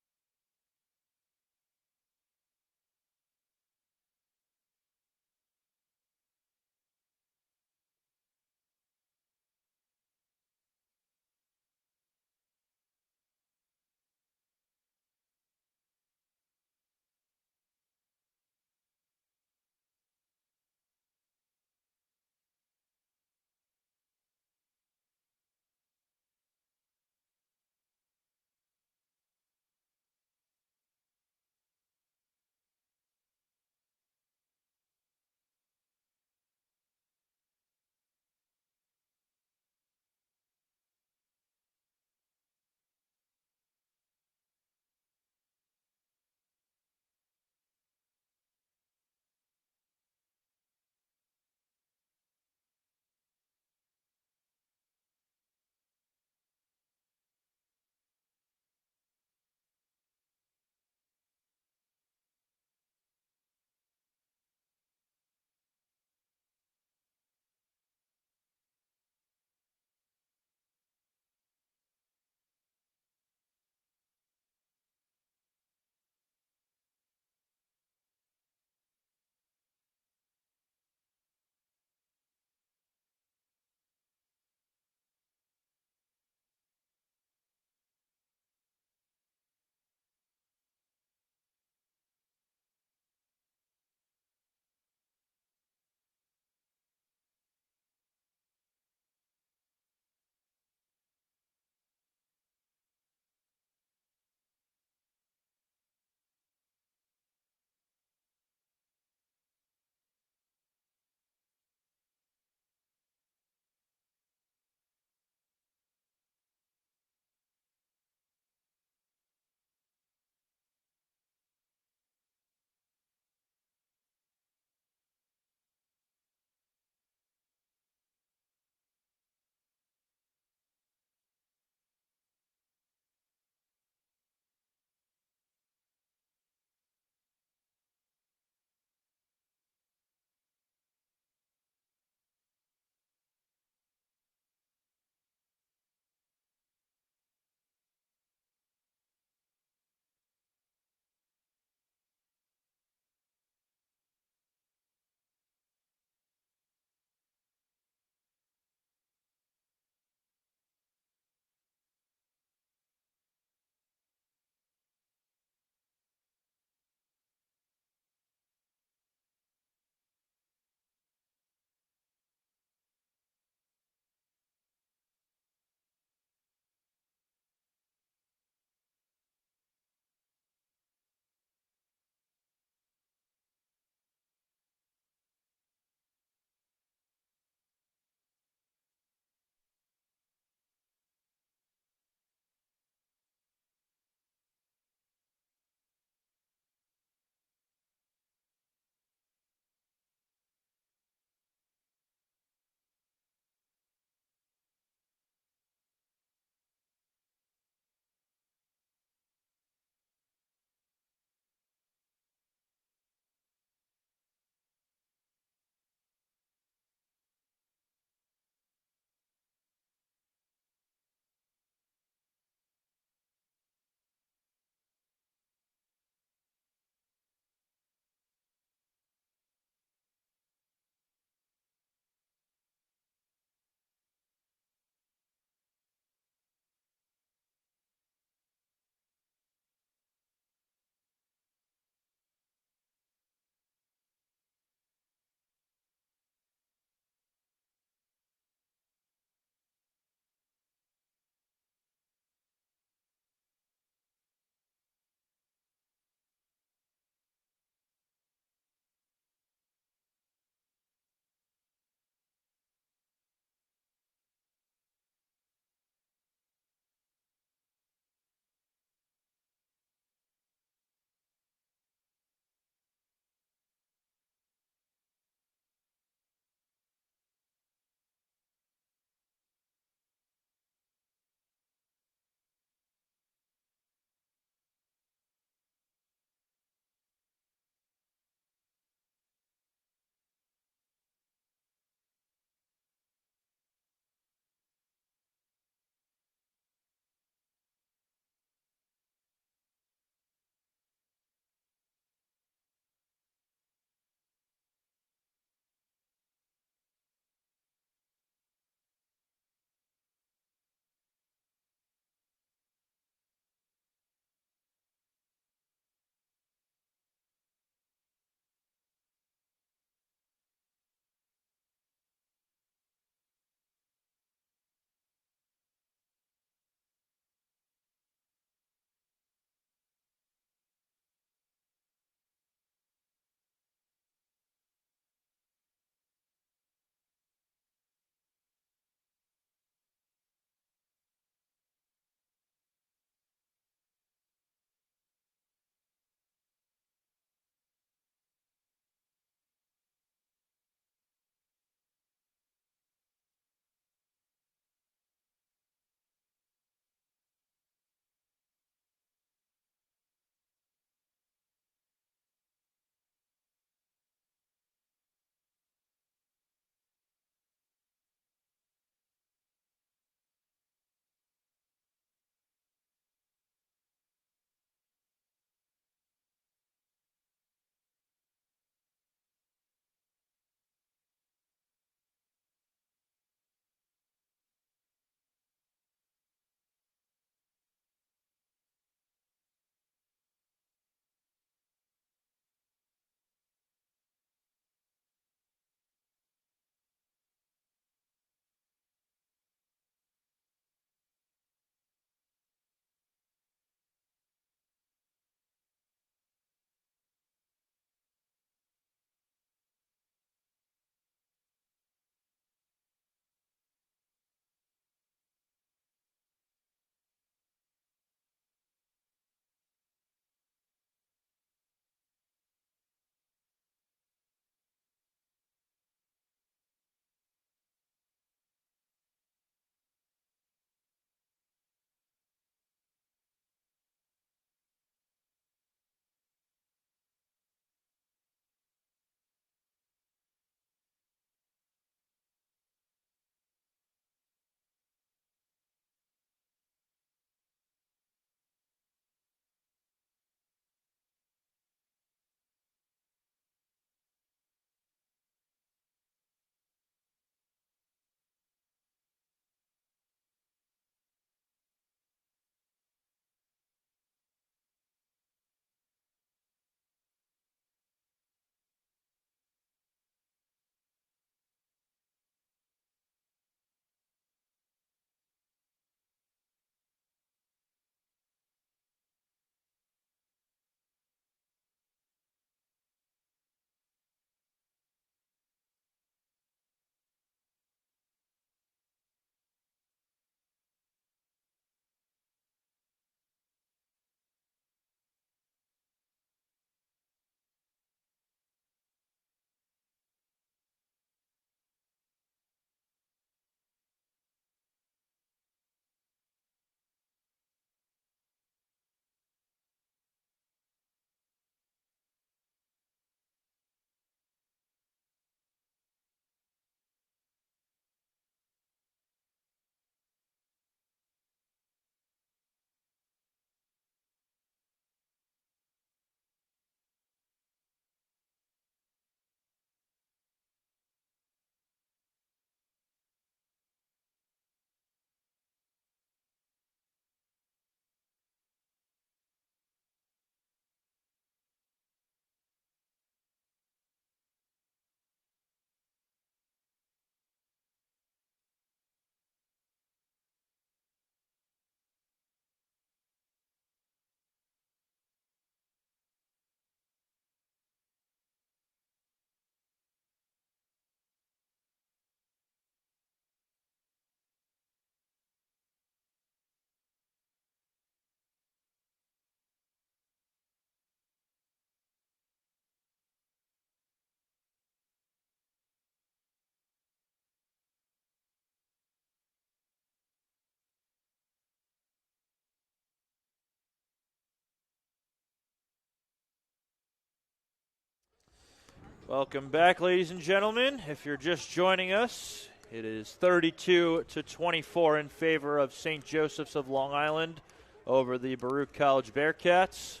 Welcome back, ladies and gentlemen. If you're just joining us, it is 32-24 in favor of St. Joseph's of Long Island over the Baruch College Bearcats.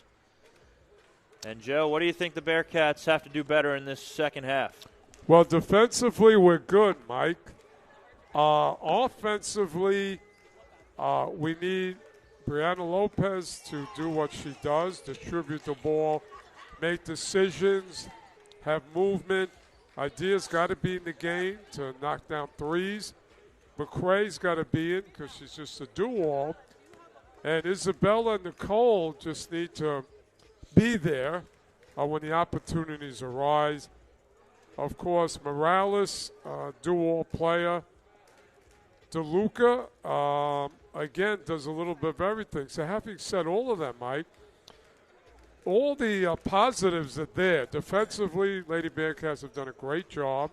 And, Joe, what do you think the Bearcats have to do better in this second half? Well, defensively, we're good, Mike. Offensively, we need Brianna Lopez to do what she does, distribute the ball, make decisions, have movement. Idea's got to be in the game to knock down threes. McCray's got to be in because she's just a do-all. And Isabella and Nicole just need to be there when the opportunities arise. Of course, Morales, do-all player. DeLuca, again, does a little bit of everything. So having said all of that, Mike, all the positives are there. Defensively, Lady Bearcats have done a great job.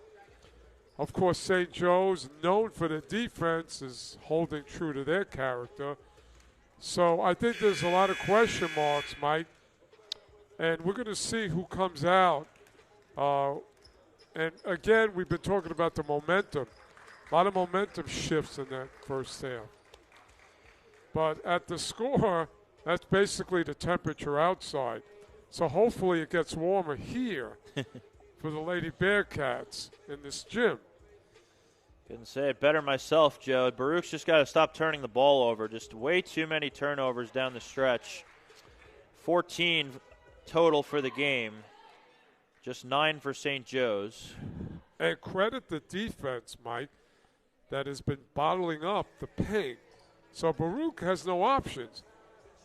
Of course, St. Joe's, known for their defense, is holding true to their character. So I think there's a lot of question marks, Mike. And we're going to see who comes out. And, again, we've been talking about the momentum. A lot of momentum shifts in that first half. But at the score, that's basically the temperature outside. So hopefully it gets warmer here for the Lady Bearcats in this gym. Couldn't say it better myself, Joe. Baruch's just got to stop turning the ball over. Just way too many turnovers down the stretch. 14 total for the game. Just 9 for St. Joe's. And credit the defense, Mike, that has been bottling up the paint. So Baruch has no options.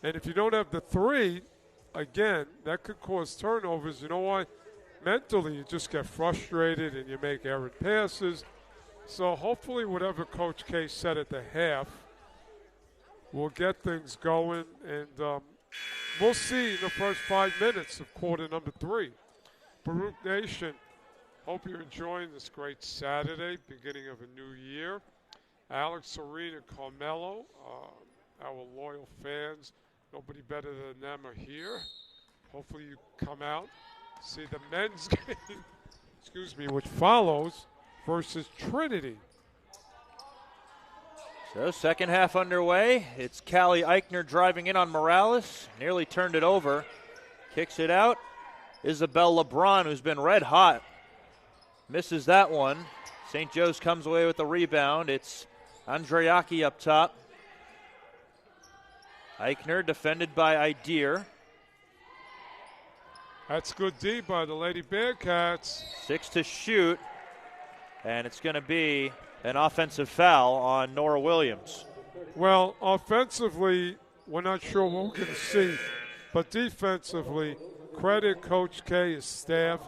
And if you don't have the three, again, that could cause turnovers. You know why? Mentally, you just get frustrated and you make errant passes. So hopefully whatever Coach K said at the half will get things going. And we'll see in the first 5 minutes of quarter number 3. Baruch Nation, hope you're enjoying this great Saturday, beginning of a new year. Alex, Serena, Carmelo, our loyal fans, nobody better than them are here. Hopefully you come out, see the men's game, which follows versus Trinity. So second half underway. It's Callie Eichner driving in on Morales. Nearly turned it over. Kicks it out. Isabel LeBron, who's been red hot, misses that one. St. Joe's comes away with the rebound. It's Andreaki up top. Eichner defended by Idir. That's good D by the Lady Bearcats. 6 to shoot. And it's going to be an offensive foul on Nora Williams. Well, offensively, we're not sure what we're going to see. But defensively, credit Coach K, his staff,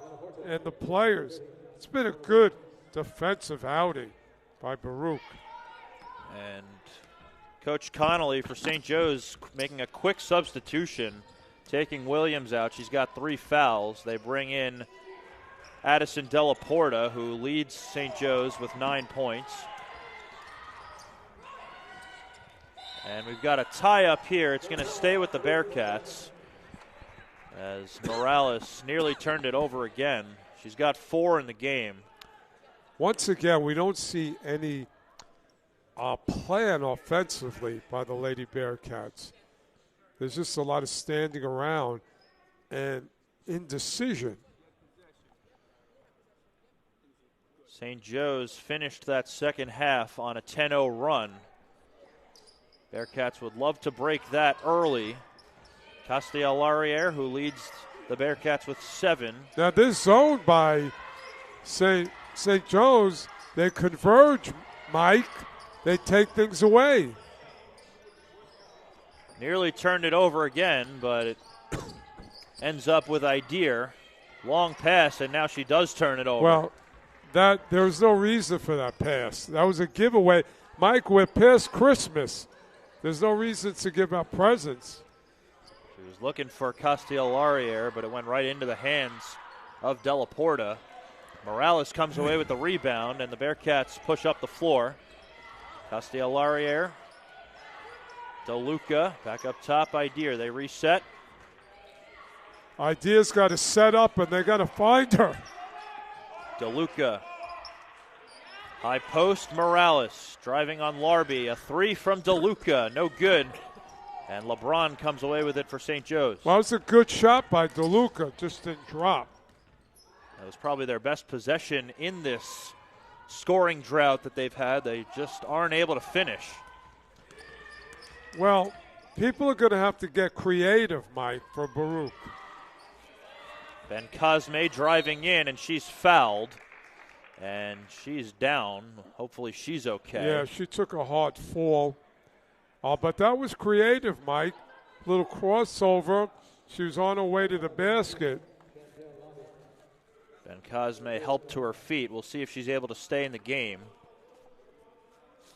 and the players. It's been a good defensive outing by Baruch. And Coach Connolly for St. Joe's making a quick substitution, taking Williams out. She's got 3 fouls. They bring in Addison Della Porta, who leads St. Joe's with 9 points. And we've got a tie up here. It's going to stay with the Bearcats as Morales nearly turned it over again. She's got 4 in the game. Once again, we don't see any plan offensively by the Lady Bearcats. There's just a lot of standing around and indecision. St. Joe's finished that second half on a 10-0 run. Bearcats would love to break that early. Castellarier, who leads the Bearcats with 7. Now this zone by St. Joe's, they converge, Mike. They take things away. Nearly turned it over again, but it ends up with Idir. Long pass, and now she does turn it over. Well, there was no reason for that pass. That was a giveaway. Mike, we're past Christmas. There's no reason to give out presents. She was looking for Castellarier, but it went right into the hands of Della Porta. Morales comes away with the rebound, and the Bearcats push up the floor. Castellarier, DeLuca, back up top, Idir. They reset. Idir's got to set up, and they got to find her. DeLuca. High post, Morales driving on Larby. A three from DeLuca, no good. And LeBron comes away with it for St. Joe's. Well, it was a good shot by DeLuca, just didn't drop. That was probably their best possession in this scoring drought that they've had. They just aren't able to finish. Well, people are going to have to get creative, Mike, for Baruch. Ben Cosme driving in, and she's fouled. And she's down. Hopefully she's okay. Yeah, she took a hard fall. But that was creative, Mike. Little crossover. She was on her way to the basket. Ben Cosme helped to her feet. We'll see if she's able to stay in the game.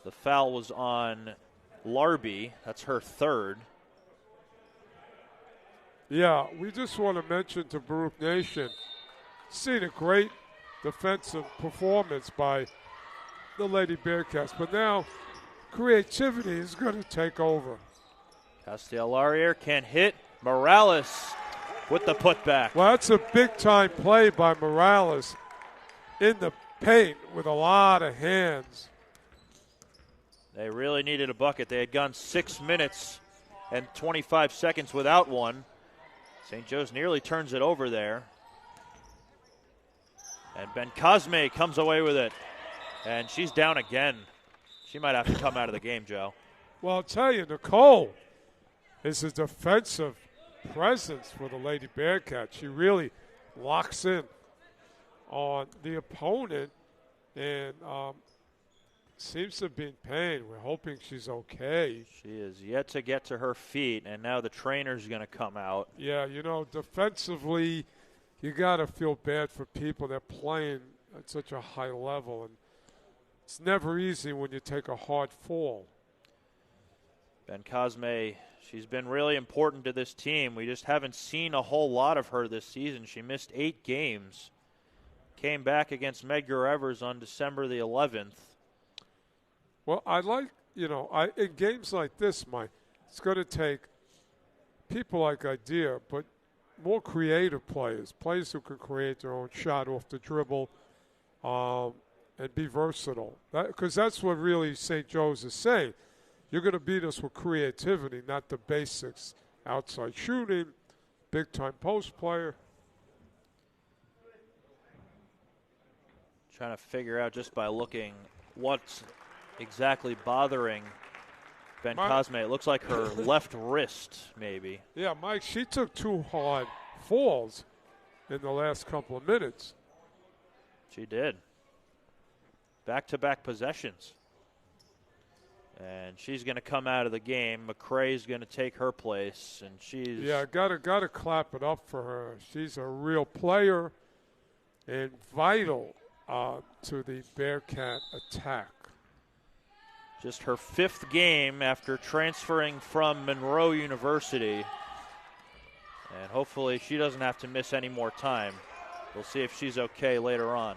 The foul was on Larby. That's her third. Yeah, we just want to mention to Baruch Nation, seen a great defensive performance by the Lady Bearcats, but now creativity is going to take over. Castellarier can't hit. Morales with the putback. Well, that's a big-time play by Morales in the paint with a lot of hands. They really needed a bucket. They had gone 6 minutes and 25 seconds without one. St. Joe's nearly turns it over there. And Ben Cosme comes away with it. And she's down again. She might have to come out of the game, Joe. Well, I'll tell you, Nicole is a defensive presence for the Lady Bearcats. She really locks in on the opponent and seems to be in pain. We're hoping she's okay. She is yet to get to her feet, and now the trainer's going to come out. Yeah, you know, defensively, you got to feel bad for people that are playing at such a high level. And it's never easy when you take a hard fall. Ben Cosme, she's been really important to this team. We just haven't seen a whole lot of her this season. She missed 8 games. Came back against Medgar Evers on December the 11th. Well, I like, you know, in games like this, Mike, it's going to take people like Idea, but more creative players who can create their own shot off the dribble and be versatile. Because that's what really St. Joe's is saying. You're going to beat us with creativity, not the basics. Outside shooting, big-time post player. Trying to figure out just by looking what's exactly bothering Ben Cosme. It looks like her left wrist, maybe. Yeah, Mike, she took 2 hard falls in the last couple of minutes. She did. Back-to-back possessions. And she's going to come out of the game. McCrae's going to take her place, and she's... Yeah, gotta clap it up for her. She's a real player and vital to the Bearcat attack. Just her 5th game after transferring from Monroe University. And hopefully she doesn't have to miss any more time. We'll see if she's okay later on.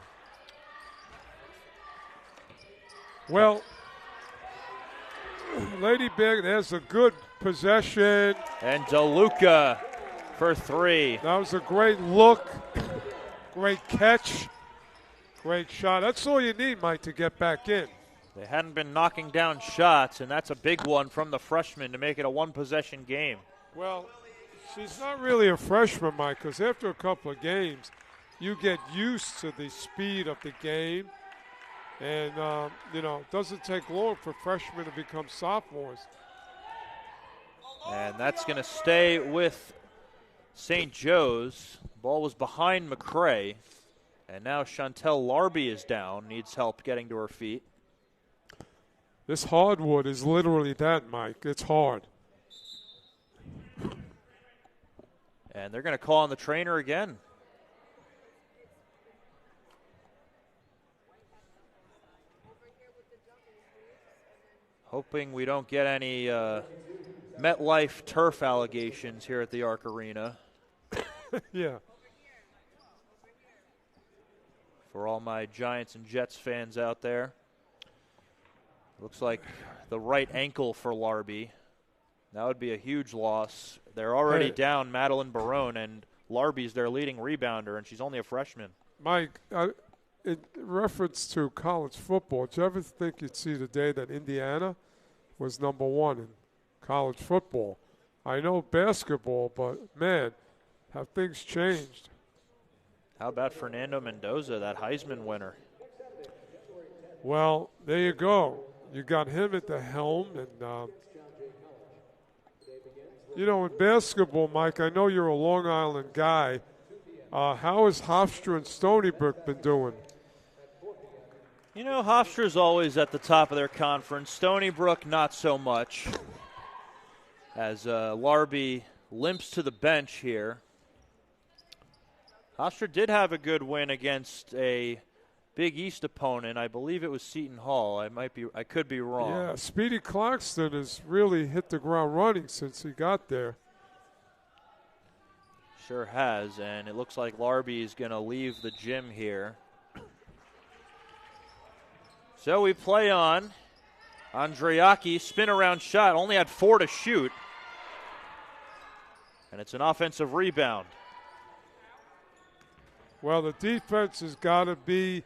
Well, Lady Bear, there's a good possession. And DeLuca for 3. That was a great look, great catch, great shot. That's all you need, Mike, to get back in. They hadn't been knocking down shots, and that's a big one from the freshman to make it a one-possession game. Well, she's not really a freshman, Mike, because after a couple of games, you get used to the speed of the game. And, you know, it doesn't take long for freshmen to become sophomores. And that's going to stay with St. Joe's. Ball was behind McCrae. And now Chantel Larby is down, needs help getting to her feet. This hardwood is literally that, Mike. It's hard. And they're going to call on the trainer again. Hoping we don't get any MetLife turf allegations here at the Arc Arena. Yeah. For all my Giants and Jets fans out there. Looks like the right ankle for Larby. That would be a huge loss. They're already down Madeline Barone, and Larby's their leading rebounder, and she's only a freshman. Mike, in reference to college football, did you ever think you'd see the day that Indiana was #1 in college football? I know basketball, but, man, have things changed. How about Fernando Mendoza, that Heisman winner? Well, there you go. You got him at the helm. And, in basketball, Mike, I know you're a Long Island guy. How has Hofstra and Stony Brook been doing? Hofstra's always at the top of their conference. Stony Brook, not so much. As Larby limps to the bench here. Hofstra did have a good win against a Big East opponent. I believe it was Seton Hall. I could be wrong. Yeah, Speedy Claxton has really hit the ground running since he got there. Sure has, and it looks like Larby is going to leave the gym here. So we play on. Andriaki, spin around shot, only had 4 to shoot. And it's an offensive rebound. Well, the defense has got to be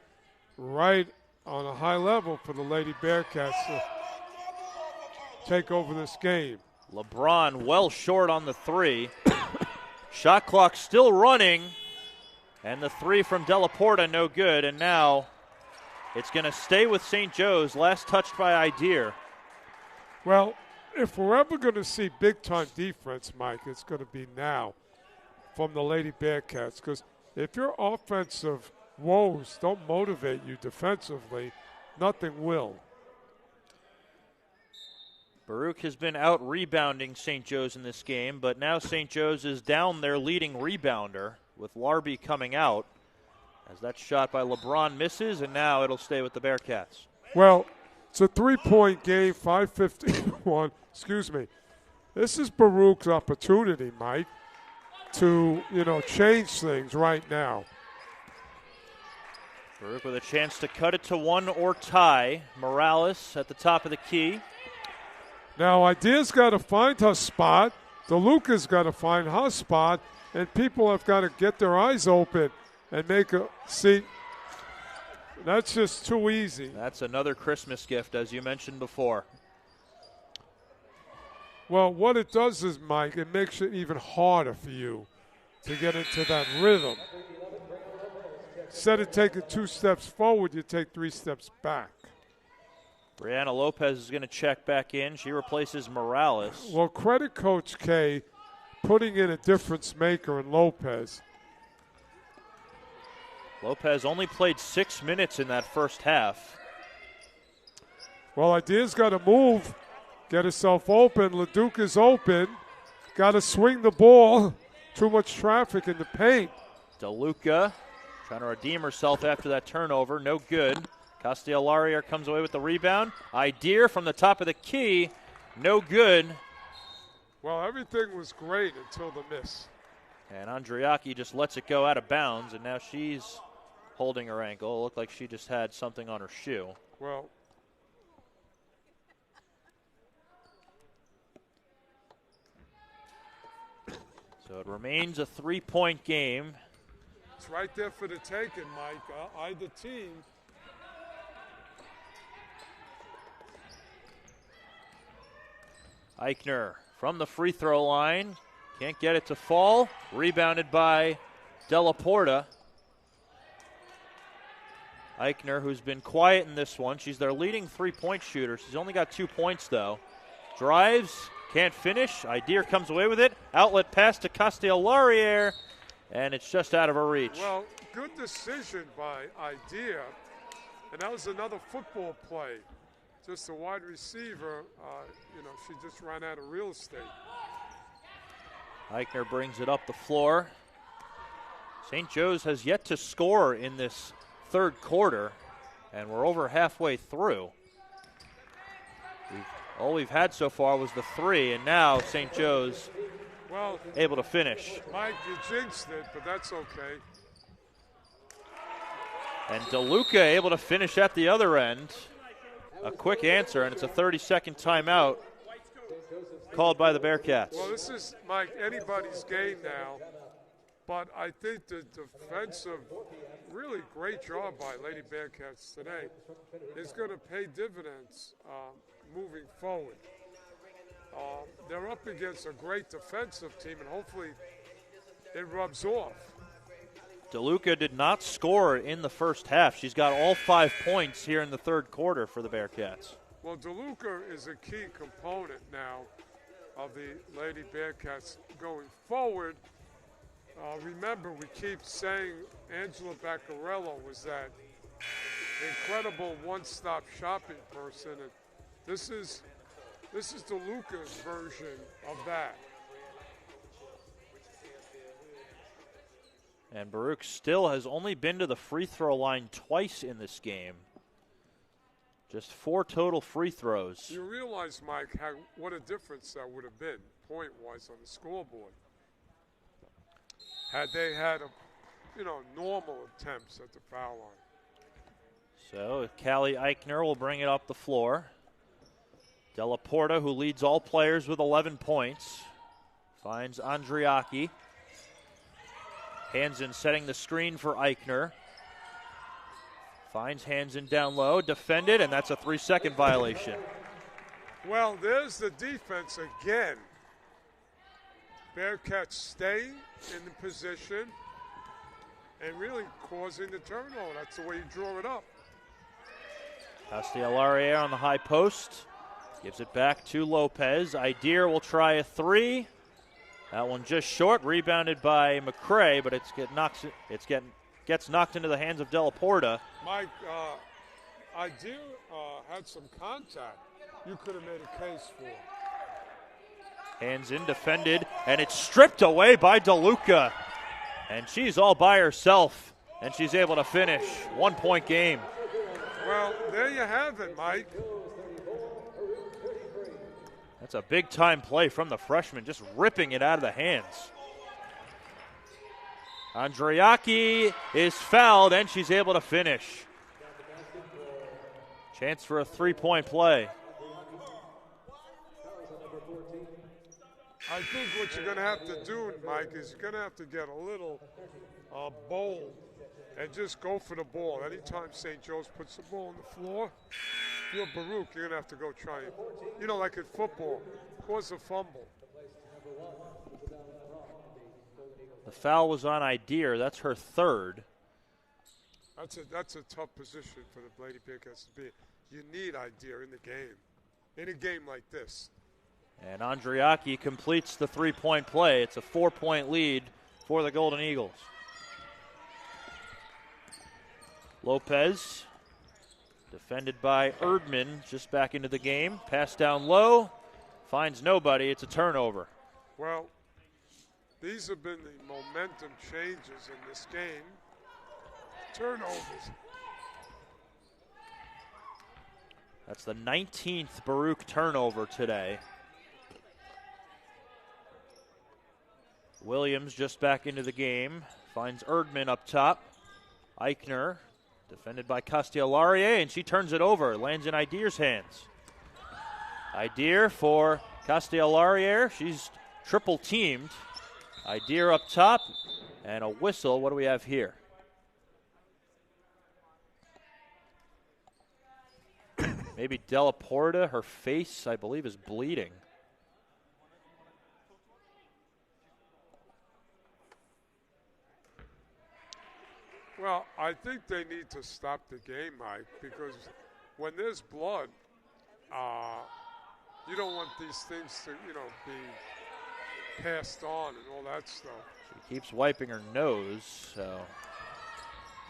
right on a high level for the Lady Bearcats to take over this game. LeBron well short on the 3. Shot clock still running. And the 3 from Della Porta, no good. And now it's going to stay with St. Joe's, last touched by Idir. Well, if we're ever going to see big-time defense, Mike, it's going to be now from the Lady Bearcats. Because if your offensive woes don't motivate you defensively, nothing will. Baruch has been out rebounding St. Joe's in this game, but now St. Joe's is down their leading rebounder with Larby coming out. As that shot by LeBron misses, and now it'll stay with the Bearcats. Well, it's a 3-point game, 5:51. Excuse me. This is Baruch's opportunity, Mike, to, change things right now. Baruch with a chance to cut it to 1 or tie. Morales at the top of the key. Now, Idea's got to find her spot. DeLuca's got to find her spot. And people have got to get their eyes open and see. That's just too easy. That's another Christmas gift, as you mentioned before. Well, what it does is, Mike, it makes it even harder for you to get into that rhythm. Instead of taking 2 steps forward, you take 3 steps back. Brianna Lopez is going to check back in. She replaces Morales. Well, credit Coach K putting in a difference maker in Lopez. Lopez only played 6 minutes in that first half. Well, Idea's got to move, get herself open. LeDuc is open. Got to swing the ball. Too much traffic in the paint. DeLuca trying to redeem herself after that turnover. No good. Castellarier comes away with the rebound. Idir from the top of the key. No good. Well, everything was great until the miss. And Andriaki just lets it go out of bounds, and now she's holding her ankle. It looked like she just had something on her shoe. Well, so it remains a 3-point game. It's right there for the taking, Mike. Either team. Eichner from the free throw line. Can't get it to fall. Rebounded by Della Porta. Eichner, who's been quiet in this one. She's their leading 3-point shooter. She's only got 2 points, though. Drives, can't finish. Idir comes away with it. Outlet pass to Castellarier, and it's just out of her reach. Well, good decision by Idea. And that was another football play. Just a wide receiver, she just ran out of real estate. Eichner brings it up the floor. St. Joe's has yet to score in this third quarter, and we're over halfway through. All we've had so far was the 3, and now St. Joe's able to finish. Mike, you jinxed it, but that's okay. And DeLuca able to finish at the other end. A quick answer, and it's a 30-second timeout called by the Bearcats. Well, this is, Mike, anybody's game now. But I think the defensive really great job by Lady Bearcats today is going to pay dividends moving forward. They're up against a great defensive team, and hopefully it rubs off. DeLuca did not score in the first half. She's got all 5 points here in the third quarter for the Bearcats. Well, DeLuca is a key component now of the Lady Bearcats going forward. Remember, we keep saying Angela Baccarello was that incredible one-stop shopping person, and this is DeLuca's version of that. And Baruch still has only been to the free throw line twice in this game. Just 4 total free throws. You realize, Mike, what a difference that would have been point-wise on the scoreboard had they had normal attempts at the foul line. So Callie Eichner will bring it up the floor. Della Porta, who leads all players with 11 points, finds Andriaki. Hansen setting the screen for Eichner. Finds Hansen down low, defended, and that's a 3-second violation. Well, there's the defense again. Bearcats staying in the position and really causing the turnover. That's the way you draw it up. Castellarier on the high post. Gives it back to Lopez. Idir will try a 3. That one just short, rebounded by McCray, but gets knocked into the hands of Della Porta. Mike, Idir had some contact. You could have made a case for. Hansen defended, and it's stripped away by DeLuca. And she's all by herself, and she's able to finish. 1-point game. Well, there you have it, Mike. That's a big-time play from the freshman, just ripping it out of the hands. Andriaki is fouled, and she's able to finish. Chance for a 3-point play. I think what you're going to have to do, Mike, is you're going to have to get a little bold and just go for the ball. Anytime St. Joe's puts the ball on the floor, if you're Baruch, you're going to have to go try it. Like in football, cause a fumble. The foul was on Idir. That's her third. That's a tough position for the Lady Bearcats to be. You need Idir in the game, in a game like this. And Andriaki completes the 3-point play. It's a 4-point lead for the Golden Eagles. Lopez, defended by Erdman, just back into the game. Pass down low, finds nobody. It's a turnover. Well, these have been the momentum changes in this game. Turnovers. That's the 19th Baruch turnover today. Williams just back into the game. Finds Erdman up top. Eichner, defended by Castellarier, and she turns it over. Lands in Idir's hands. Idir for Castellarier. She's triple teamed. Idir up top, and a whistle. What do we have here? Maybe Della Porta, her face, I believe, is bleeding. Well, I think they need to stop the game, Mike, because when there's blood, you don't want these things to, be passed on and all that stuff. She keeps wiping her nose, so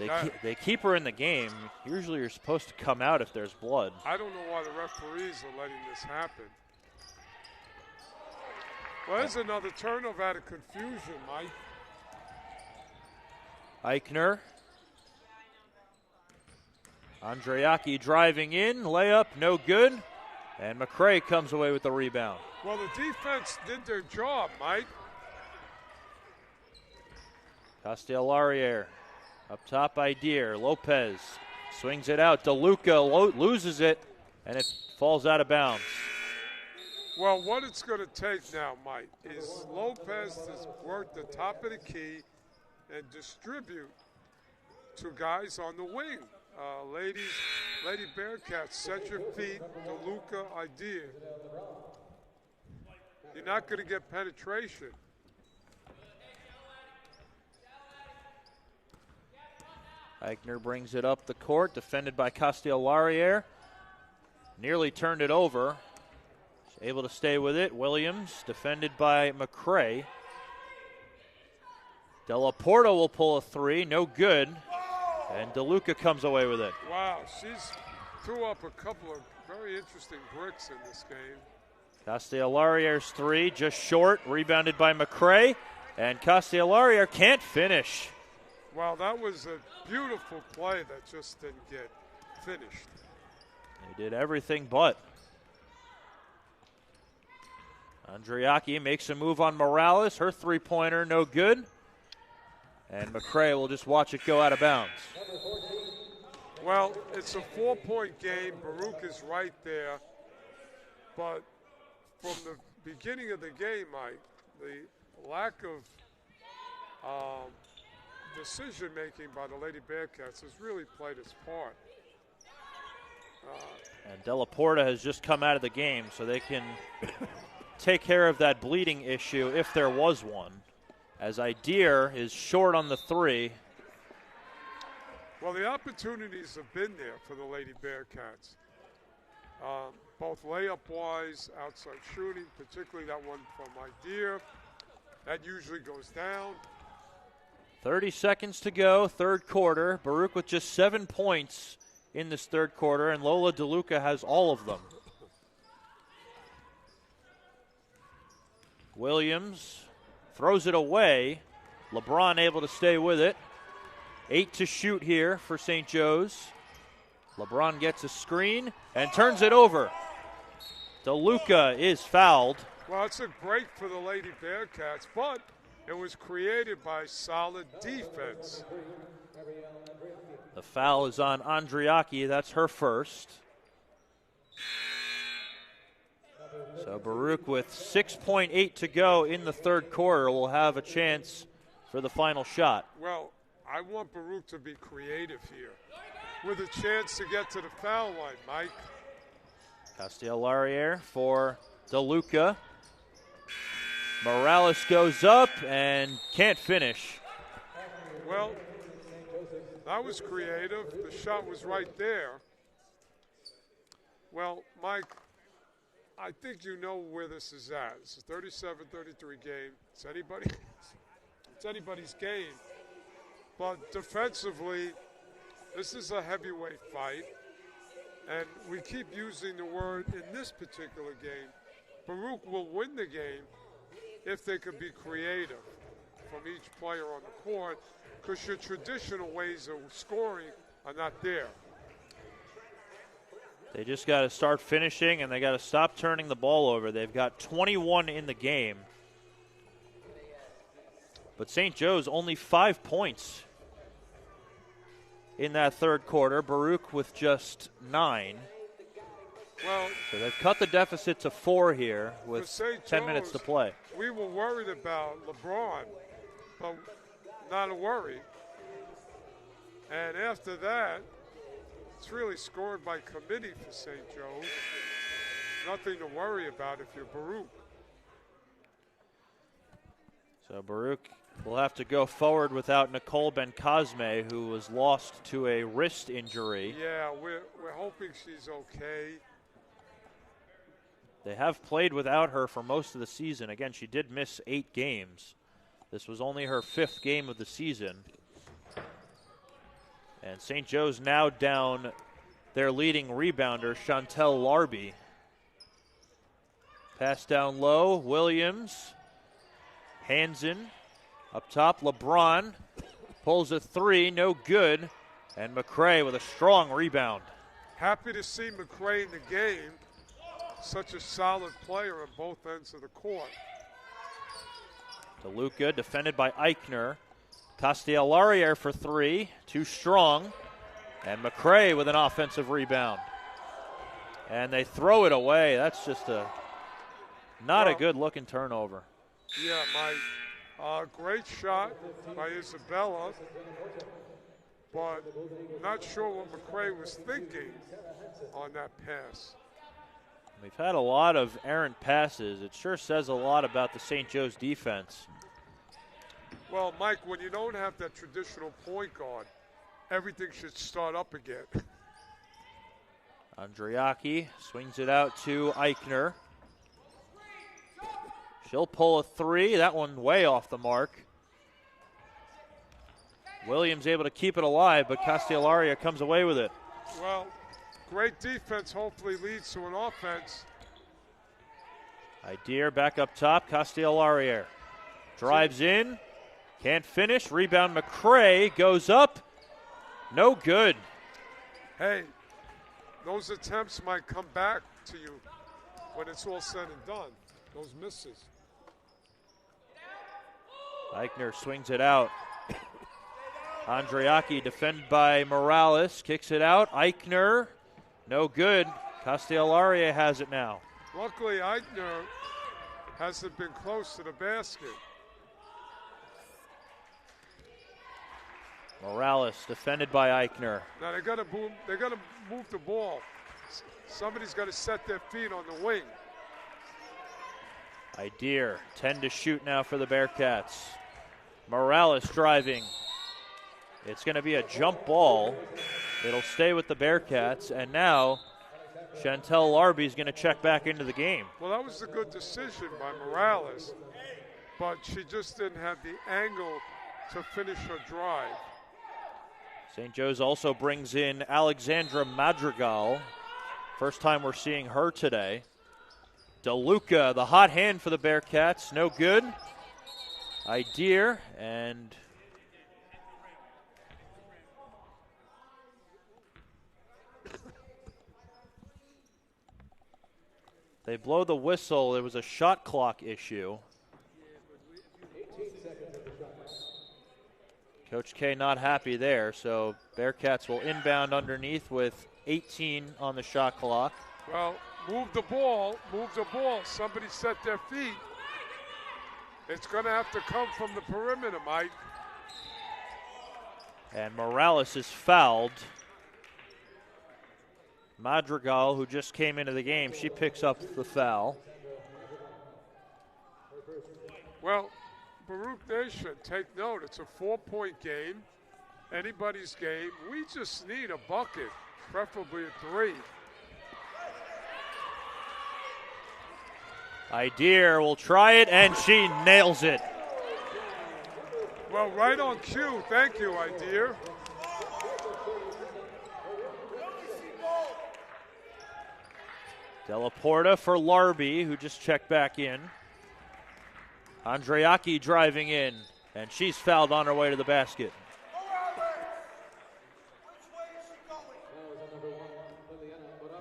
they keep her in the game. Usually you're supposed to come out if there's blood. I don't know why the referees are letting this happen. Well, there's another turnover out of confusion, Mike. Eichner. Andriaki driving in, layup, no good. And McCray comes away with the rebound. Well, the defense did their job, Mike. Castellarier up top, Idir. Lopez swings it out. DeLuca loses it, and it falls out of bounds. Well, what it's going to take now, Mike, is Lopez to work the top of the key and distribute two guys on the wing. Lady Bearcats, set your feet, DeLuca idea. You're not going to get penetration. Eichner brings it up the court, defended by Castellariere. Nearly turned it over. Able to stay with it. Williams, defended by McCray. Della Porta will pull a three, no good. And DeLuca comes away with it. Wow, she's threw up a couple of very interesting bricks in this game. Castellariere's three, just short, rebounded by McCray. And Castellariere can't finish. Wow, that was a beautiful play that just didn't get finished. They did everything but. Andriaki makes a move on Morales. Her three-pointer, no good. And McCray will just watch it go out of bounds. Well, it's a 4-point game. Baruch is right there. But from the beginning of the game, Mike, the lack of decision-making by the Lady Bearcats has really played its part. And Della Porta has just come out of the game, so they can take care of that bleeding issue if there was one. As Idir is short on the three. Well, the opportunities have been there for the Lady Bearcats. Both layup-wise, outside shooting, particularly that one from Idir. That usually goes down. 30 seconds to go, third quarter. Baruch with just 7 points in this third quarter, and Lola DeLuca has all of them. Williams throws it away. LeBron able to stay with it. 8 to shoot here for St. Joe's. LeBron gets a screen and turns it over. DeLuca is fouled. Well, it's a break for the Lady Bearcats, but it was created by solid defense. The foul is on Andriaki. That's her first. So Baruch with 6.8 to go in the third quarter will have a chance for the final shot. Well, I want Baruch to be creative here with a chance to get to the foul line, Mike. Castellariere for DeLuca. Morales goes up and can't finish. Well, that was creative. The shot was right there. Well, Mike, I think you know where this is at. It's a 37-33 game. It's anybody's game. But defensively, this is a heavyweight fight. And we keep using the word in this particular game. Baruch will win the game if they can be creative from each player on the court, because your traditional ways of scoring are not there. They just got to start finishing, and they got to stop turning the ball over. They've got 21 in the game. But St. Joe's only 5 points in that third quarter. Baruch with just 9. Well, so they've cut the deficit to 4 here with 10 minutes to play. We were worried about LeBron, but not a worry. And after that, it's really scored by committee for St. Joe's. Nothing to worry about if you're Baruch. So Baruch will have to go forward without Nicole Ben-Cosme, who was lost to a wrist injury. Yeah, we're hoping she's okay. They have played without her for most of the season. Again, she did miss 8 games. This was only her 5th game of the season. And St. Joe's now down their leading rebounder, Chantel Larby. Pass down low, Williams. Hansen up top, LeBron pulls a 3, no good. And McCray with a strong rebound. Happy to see McCray in the game. Such a solid player on both ends of the court. DeLuca defended by Eichner. Castellariere for 3, too strong. And McCray with an offensive rebound. And they throw it away. That's just not a good looking turnover. Yeah, Mike. Great shot by Isabella. but not sure what McCray was thinking on that pass. We've had a lot of errant passes. It sure says a lot about the St. Joe's defense. Well, Mike, when you don't have that traditional point guard, everything should start up again. Andriaki swings it out to Eichner. She'll pull a three. That one way off the mark. Williams able to keep it alive, but Castellaria comes away with it. Well, great defense hopefully leads to an offense. Idir back up top. Castellaria drives in. Can't finish. Rebound McCray goes up. No good. Hey, those attempts might come back to you when it's all said and done. Those misses. Eichner swings it out. Andriaki defended by Morales. Kicks it out. Eichner, no good. Castellaria has it now. Luckily, Eichner hasn't been close to the basket. Morales defended by Eichner. Now they got to move the ball. Somebody's got to set their feet on the wing. Idir, 10 to shoot now for the Bearcats. Morales driving. It's going to be a jump ball. It'll stay with the Bearcats, and now Chantel Larby is going to check back into the game. Well, that was a good decision by Morales, but she just didn't have the angle to finish her drive. St. Joe's also brings in Alexandra Madrigal. First time we're seeing her today. DeLuca, the hot hand for the Bearcats, no good. Idir, and they blow the whistle. There was a shot clock issue. Coach K not happy there, so Bearcats will inbound underneath with 18 on the shot clock. Well, move the ball. Somebody set their feet. It's going to have to come from the perimeter, Mike. And Morales is fouled. Madrigal, who just came into the game, she picks up the foul. Well, Baruch Nation, take note. It's a 4-point game. Anybody's game. We just need a bucket, preferably a three. Idir will try it, and she nails it. Well, right on cue. Thank you, Idir. Della Porta for Larby, who just checked back in. Andriaki driving in, and she's fouled on her way to the basket.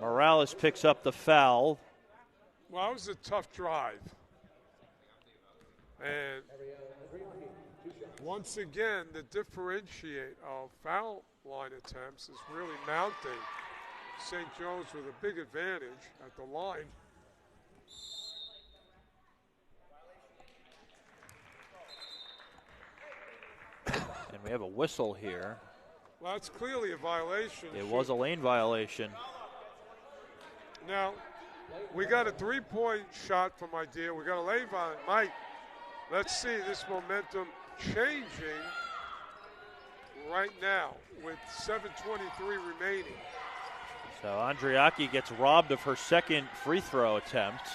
Morales picks up the foul. Well, it was a tough drive. And once again, the differentiate of foul line attempts is really mounting. St. Joe's with a big advantage at the line. And we have a whistle here. Well, that's clearly a violation. It was a lane violation. Now, we got a three-point shot from Idir. We got a lane violation. Mike, let's see this momentum changing right now with 7:23 remaining. So Andriaki gets robbed of her second free throw attempt.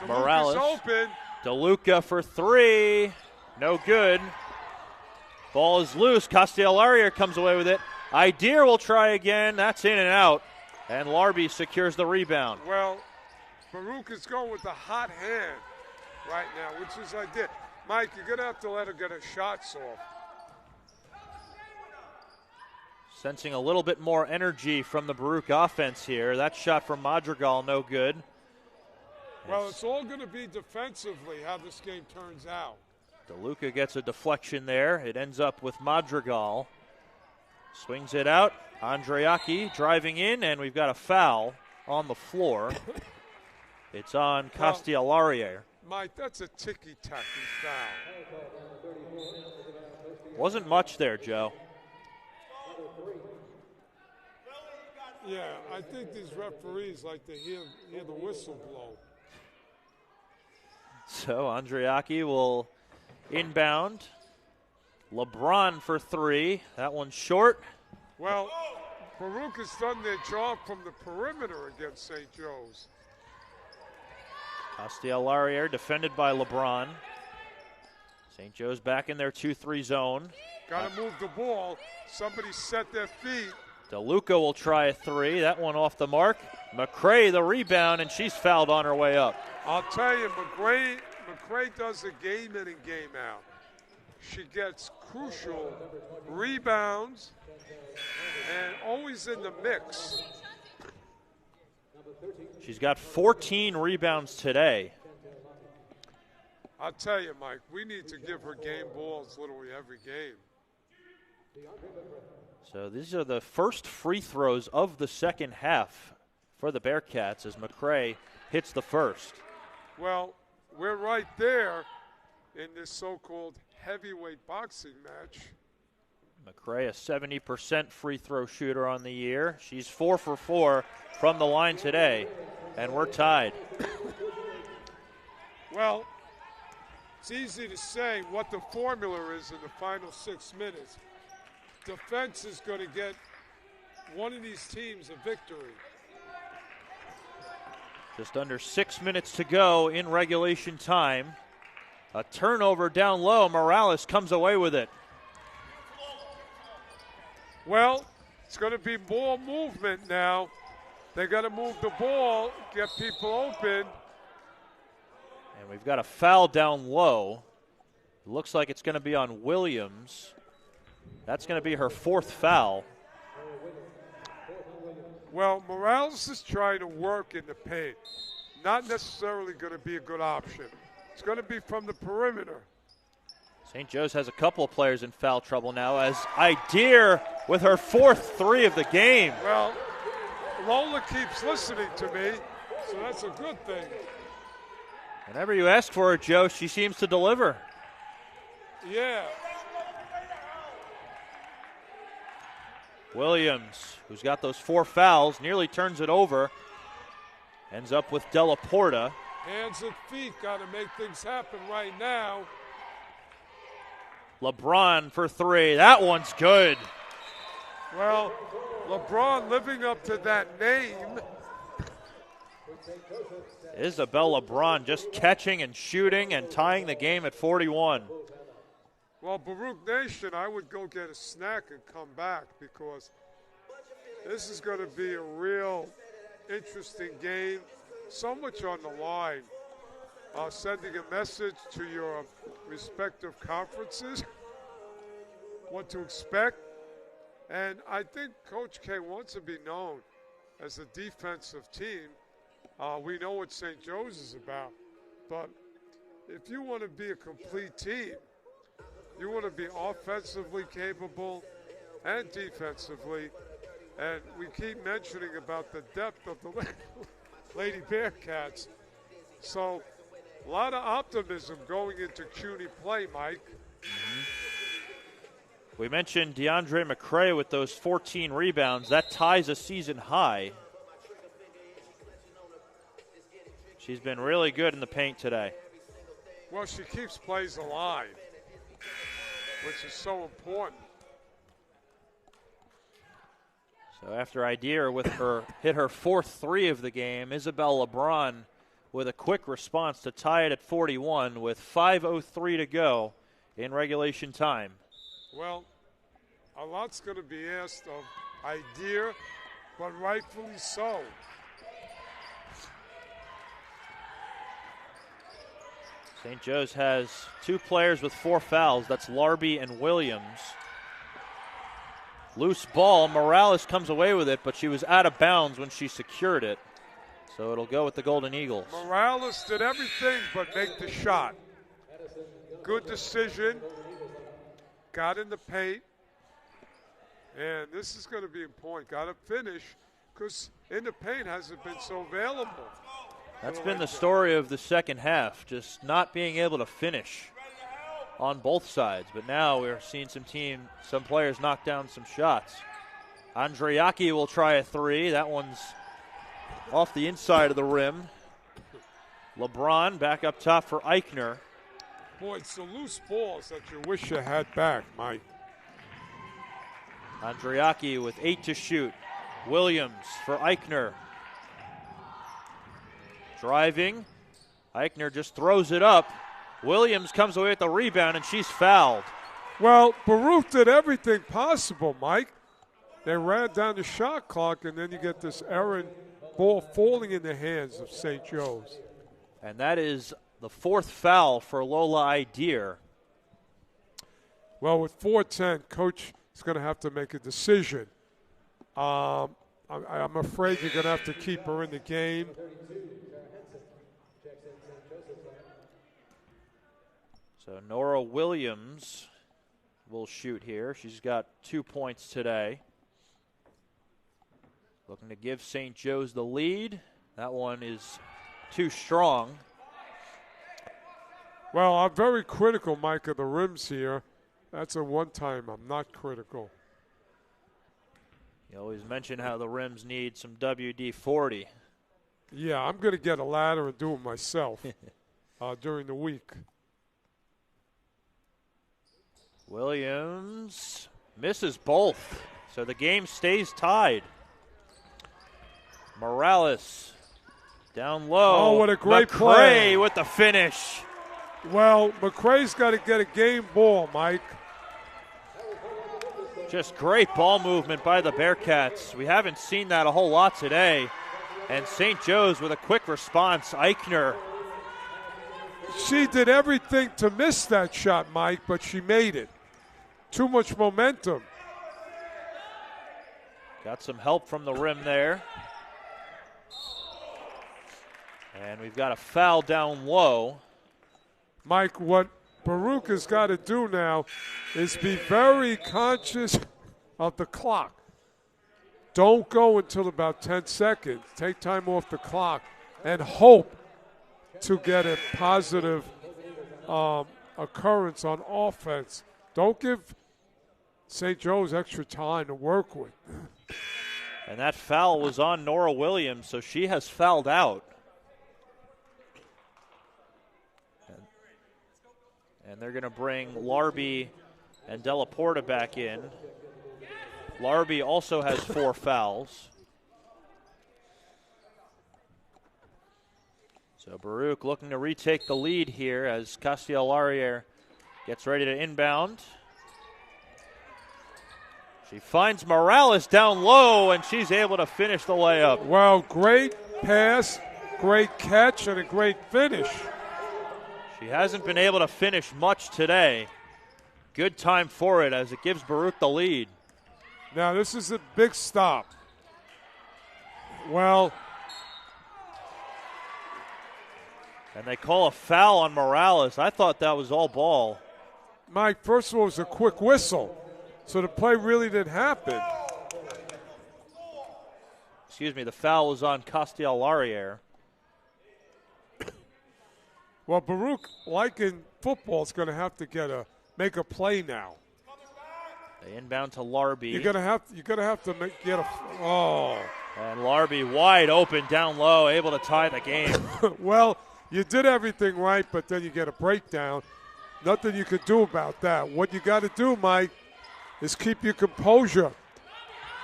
Morales. Open. DeLuca for three. No good. Ball is loose. Castellaria comes away with it. Idir will try again. That's in and out. And Larby secures the rebound. Well, Baruch is going with the hot hand right now, which is Idir. Mike, you're going to have to let her get her shots off. Sensing a little bit more energy from the Baruch offense here. That shot from Madrigal, no good. Well, it's all going to be defensively how this game turns out. DeLuca gets a deflection there. It ends up with Madrigal. Swings it out. Andriaki driving in, and we've got a foul on the floor. It's on Castellaria. Mike, that's a ticky-tacky foul. Wasn't much there, Joe. Yeah, I think these referees like to hear the whistle blow. So Andriaki will inbound. LeBron for three. That one's short. Well, Baruch has done their job from the perimeter against St. Joe's. Castellarier defended by LeBron. St. Joe's back in their 2-3 zone. Got to move the ball. Somebody set their feet. DeLuca will try a three. That one off the mark. McCray the rebound, and she's fouled on her way up. I'll tell you, McCray does a game in and game out. She gets crucial rebounds and always in the mix. She's got 14 rebounds today. I'll tell you, Mike, we need to give her game balls literally every game. So these are the first free throws of the second half for the Bearcats as McCray hits the first. Well, we're right there in this so-called heavyweight boxing match. McCray, a 70% free throw shooter on the year. She's 4 for 4 from the line today, and we're tied. Well, it's easy to say what the formula is in the final 6 minutes. Defense is going to get one of these teams a victory. Just under 6 minutes to go in regulation time. A turnover down low. Morales comes away with it. Well, it's going to be more movement now. They got to move the ball, get people open. And we've got a foul down low. It looks like it's going to be on Williams. That's going to be her 4th foul. Well, Morales is trying to work in the paint. Not necessarily going to be a good option. It's going to be from the perimeter. St. Joe's has a couple of players in foul trouble now as Idir with her 4th three of the game. Well, Lola keeps listening to me, so that's a good thing. Whenever you ask for her, Joe, she seems to deliver. Yeah. Williams, who's got those 4 fouls, nearly turns it over. Ends up with Della Porta. Hands and feet got to make things happen right now. LeBron for 3. That one's good. Well, LeBron living up to that name. Isabel LeBron just catching and shooting and tying the game at 41. Well, Baruch Nation, I would go get a snack and come back because this is going to be a real interesting game. So much on the line. Sending a message to your respective conferences, what to expect. And I think Coach K wants to be known as a defensive team. We know what St. Joe's is about. But if you want to be a complete team, you want to be offensively capable and defensively. And we keep mentioning about the depth of the Lady Bearcats. So a lot of optimism going into CUNY play, Mike. Mm-hmm. We mentioned DeAndre McCray with those 14 rebounds. That ties a season high. She's been really good in the paint today. Well, she keeps plays alive, which is so important. So after Idir with her hit her 4th three of the game, Isabel LeBron with a quick response to tie it at 41 with 5:03 to go in regulation time. Well, a lot's going to be asked of Idir, but rightfully so. St. Joe's has 2 players with 4 fouls. That's Larby and Williams. Loose ball. Morales comes away with it, but she was out of bounds when she secured it. So it'll go with the Golden Eagles. Morales did everything but make the shot. Good decision. Got in the paint. And this is going to be important. Got to finish because in the paint hasn't been so available. That's been the story of the second half, just not being able to finish on both sides. But now we're seeing some players knock down some shots. Andriaki will try a three. That one's off the inside of the rim. LeBron back up top for Eichner. Boy, it's the loose balls that you wish you had back, Mike. Andriaki with 8 to shoot. Williams for Eichner. Driving. Eichner just throws it up. Williams comes away with the rebound, and she's fouled. Well, Baruch did everything possible, Mike. They ran down the shot clock, and then you get this errant ball falling in the hands of St. Joe's. And that is the 4th foul for Lola Ideer. Well, with 4:10, Coach is going to have to make a decision. I'm afraid you're going to have to keep her in the game. So Nora Williams will shoot here. She's got 2 points today. Looking to give St. Joe's the lead. That one is too strong. Well, I'm very critical, Mike, of the rims here. That's a one-time. I'm not critical. You always mention how the rims need some WD-40. Yeah, I'm going to get a ladder and do it myself during the week. Williams misses both, so the game stays tied. Morales down low. Oh, what a great McCray play. with the finish. Well, McCray's got to get a game ball, Mike. Just great ball movement by the Bearcats. We haven't seen that a whole lot today. And St. Joe's with a quick response. Eichner. She did everything to miss that shot, Mike, but she made it. Too much momentum. Got some help from the rim there. And we've got a foul down low. Mike, what Baruch has got to do now is be very conscious of the clock. Don't go until about 10 seconds. Take time off the clock and hope to get a positive occurrence on offense. Don't give St. Joe's extra time to work with. And that foul was on Nora Williams, so she has fouled out. And they're going to bring Larby and Della Porta back in. Larby also has 4 fouls. So Baruch looking to retake the lead here as Castellarier gets ready to inbound. She finds Morales down low, and she's able to finish the layup. Well, great pass, great catch, and a great finish. She hasn't been able to finish much today. Good time for it as it gives Baruch the lead. Now, this is a big stop. Well, and they call a foul on Morales. I thought that was all ball. Mike, first of all, it was a quick whistle, so the play really didn't happen. Excuse me, the foul was on Castellarier. Well, Baruch, like in football, is going to have to make a play now. They inbound to Larby. You're gonna have to get a. Oh. And Larby wide open down low, able to tie the game. Well, you did everything right, but then you get a breakdown. Nothing you could do about that. What you got to do, Mike, is keep your composure.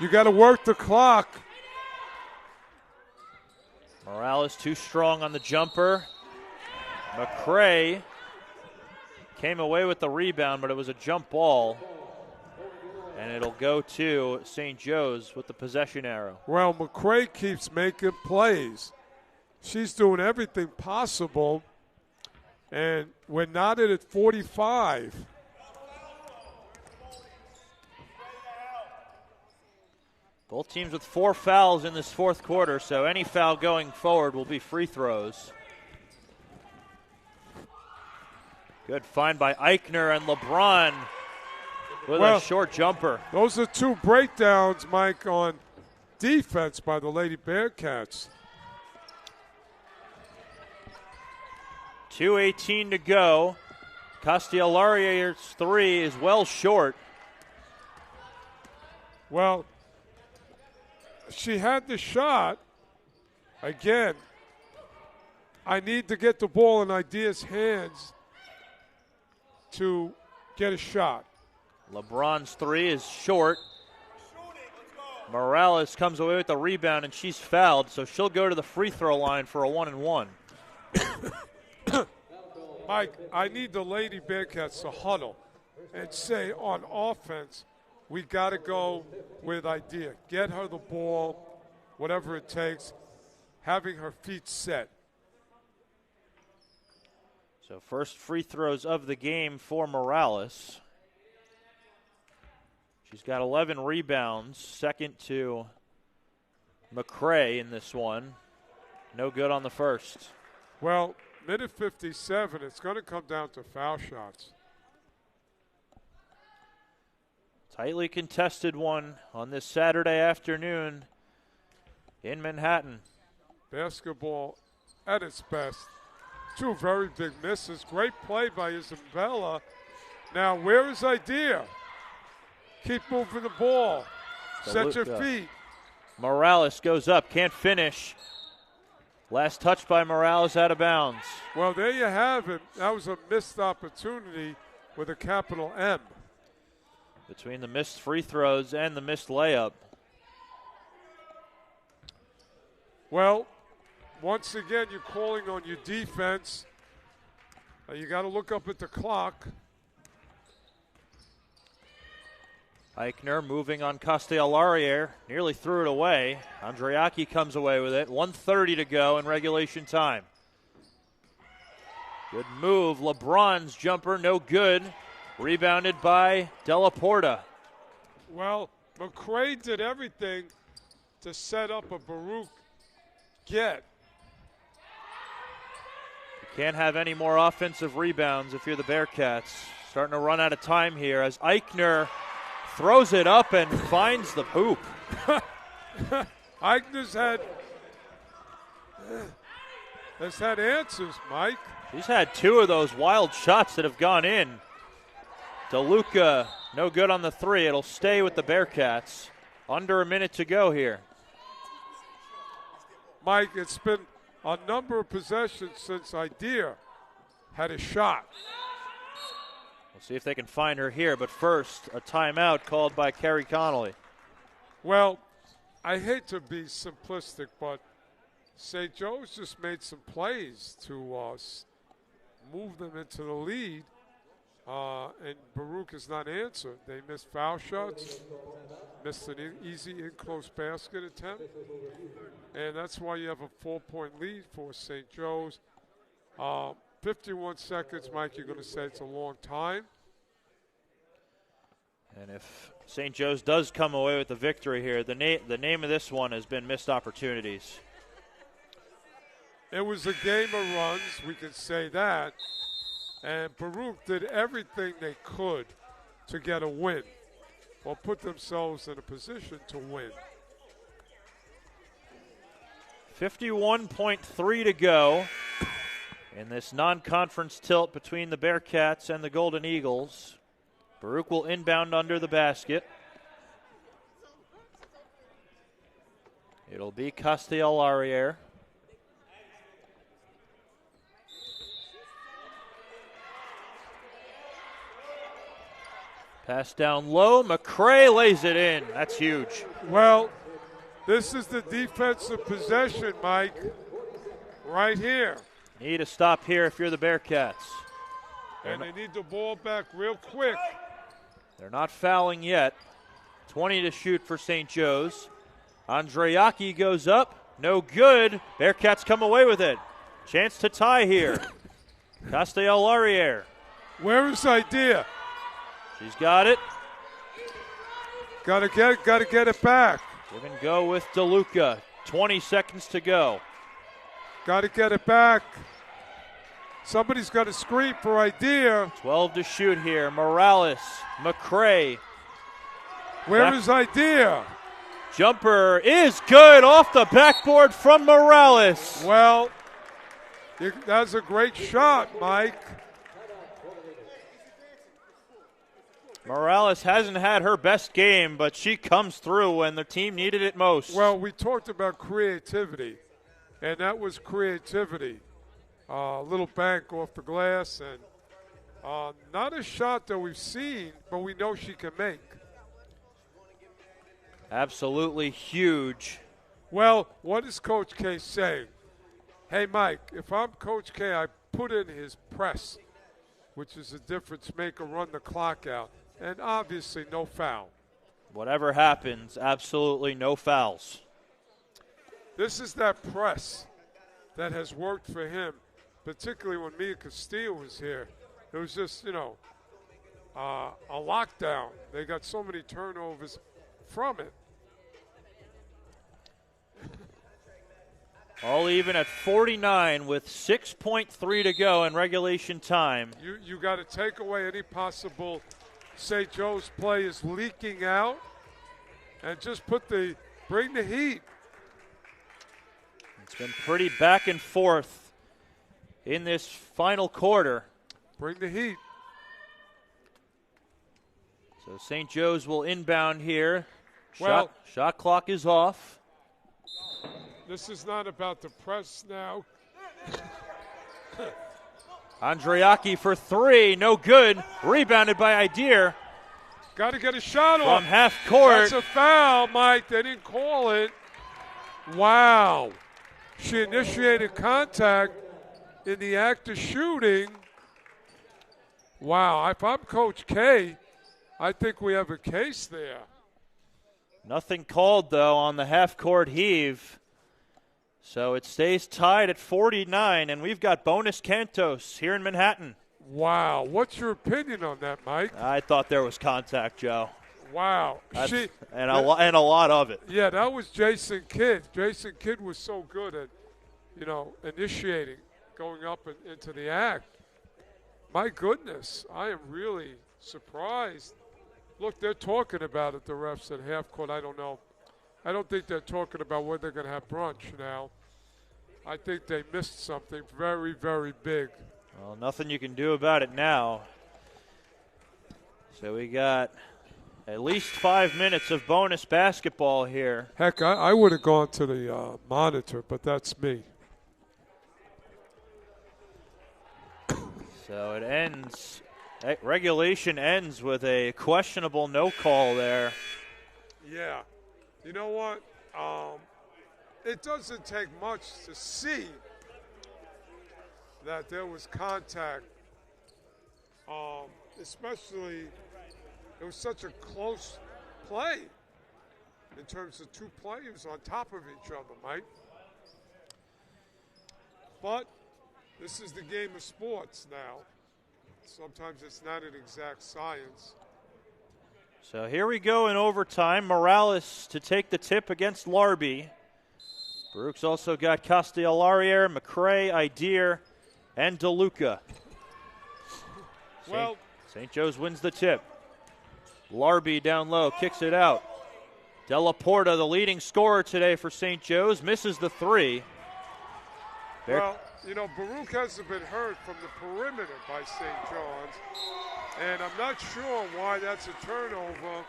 You got to work the clock. Morales too strong on the jumper. McCray came away with the rebound, but it was a jump ball. And it'll go to St. Joe's with the possession arrow. Well, McCray keeps making plays. She's doing everything possible. And we're knotted at 45. Both teams with 4 fouls in this fourth quarter, so any foul going forward will be free throws. Good find by Eichner, and LeBron with a short jumper. Those are 2 breakdowns, Mike, on defense by the Lady Bearcats. 2:18 to go. Castellarier's 3 is well short. Well, she had the shot. Again, I need to get the ball in Idea's hands to get a shot. LeBron's three is short. Morales comes away with the rebound, and she's fouled, so she'll go to the free throw line for a 1-and-1. Mike, I need the Lady Bearcats to huddle and say on offense, we got to go with Idea. Get her the ball, whatever it takes, having her feet set. So first free throws of the game for Morales. She's got 11 rebounds, second to McCray in this one. No good on the first. Well, minute 57, it's going to come down to foul shots. Tightly contested one on this Saturday afternoon in Manhattan. Basketball at its best. Two very big misses. Great play by Isabella. Now, where is Idea? Keep moving the ball. Set your feet. Morales goes up, can't finish. Last touch by Morales out of bounds. Well, there you have it. That was a missed opportunity with a capital M. Between the missed free throws and the missed layup. Well, once again, you're calling on your defense. You got to look up at the clock. Eichner moving on Castellarier, nearly threw it away. Andreacki comes away with it. 1:30 to go in regulation time. Good move. LeBron's jumper, no good. Rebounded by Della Porta. Well, McCray did everything to set up a Baruch get. You can't have any more offensive rebounds if you're the Bearcats. Starting to run out of time here as Eichner throws it up and finds the hoop. Eichner's had answers, Mike. He's had two of those wild shots that have gone in. DeLuca, no good on the three. It'll stay with the Bearcats. Under a minute to go here. Mike, it's been a number of possessions since Idea had a shot. We'll see if they can find her here, but first, a timeout called by Kerry Connolly. Well, I hate to be simplistic, but St. Joe's just made some plays to move them into the lead, and Baruch has not answered. They missed foul shots, missed an easy in-close basket attempt, and that's why you have a 4-point lead for St. Joe's. 51 seconds, Mike, you're going to say it's a long time. And if St. Joe's does come away with the victory here, the name of this one has been missed opportunities. It was a game of runs, we can say that. And Baruch did everything they could to get a win or put themselves in a position to win. 51.3 to go in this non-conference tilt between the Bearcats and the Golden Eagles. Baruch will inbound under the basket. It'll be Castellarier. Pass down low. McCray lays it in. That's huge. Well, this is the defensive possession, Mike, right here. Need to stop here if you're the Bearcats. And they need the ball back real quick. They're not fouling yet. 20 to shoot for St. Joe's. Andreacki goes up. No good. Bearcats come away with it. Chance to tie here. Castellarier. Where is Idea? She's got it. Got to get it back. Give and go with DeLuca. 20 seconds to go. Got to get it back. Somebody's got to screen for Idea. 12 to shoot here. Morales, McCray. Where is Idea? Jumper is good off the backboard from Morales. Well, that's a great shot, Mike. Morales hasn't had her best game, but she comes through when the team needed it most. Well, we talked about creativity, and that was creativity. Little bank off the glass, and not a shot that we've seen, but we know she can make. Absolutely huge. Well, what is Coach K saying? Hey, Mike, if I'm Coach K, I put in his press, which is a difference maker, run the clock out, and obviously no foul. Whatever happens, absolutely no fouls. This is that press that has worked for him, particularly when Mia Castillo was here. It was just, a lockdown. They got so many turnovers from it. All even at 49 with 6.3 to go in regulation time. You got to take away any possible St. Joe's play is leaking out and just bring the heat. It's been pretty back and forth in this final quarter. Bring the heat. So St. Joe's will inbound here. Well, shot clock is off. This is not about the press now. Andriaki for three, no good. Rebounded by Idir. Got to get a shot from off. Half court. That's a foul, Mike. They didn't call it. Wow. She initiated contact in the act of shooting. Wow. If I'm Coach K, I think we have a case there. Nothing called, though, on the half-court heave. So it stays tied at 49, and we've got bonus Cantos here in Manhattan. Wow. What's your opinion on that, Mike? I thought there was contact, Joe. Wow. And a lot of it. Yeah, that was Jason Kidd. Jason Kidd was so good at, initiating, going up into the act. My goodness, I am really surprised. Look, they're talking about it, the refs at half court. I don't know. I don't think they're talking about where they're going to have brunch now. I think they missed something very, very big. Well, nothing you can do about it now. So we got at least 5 minutes of bonus basketball here. Heck, I would have gone to the monitor, but that's me. So it ends. Regulation ends with a questionable no call there. Yeah. You know what? It doesn't take much to see that there was contact, especially it was such a close play in terms of two players on top of each other, Mike. But this is the game of sports now. Sometimes it's not an exact science. So here we go in overtime. Morales to take the tip against Larby. Baruch's also got Castellarier, McCray, Idir, and DeLuca. Well, St. Joe's wins the tip. Larby down low, kicks it out. Della Porta, the leading scorer today for St. Joe's, misses the three. Well, Baruch hasn't been hurt from the perimeter by St. John's. And I'm not sure why that's a turnover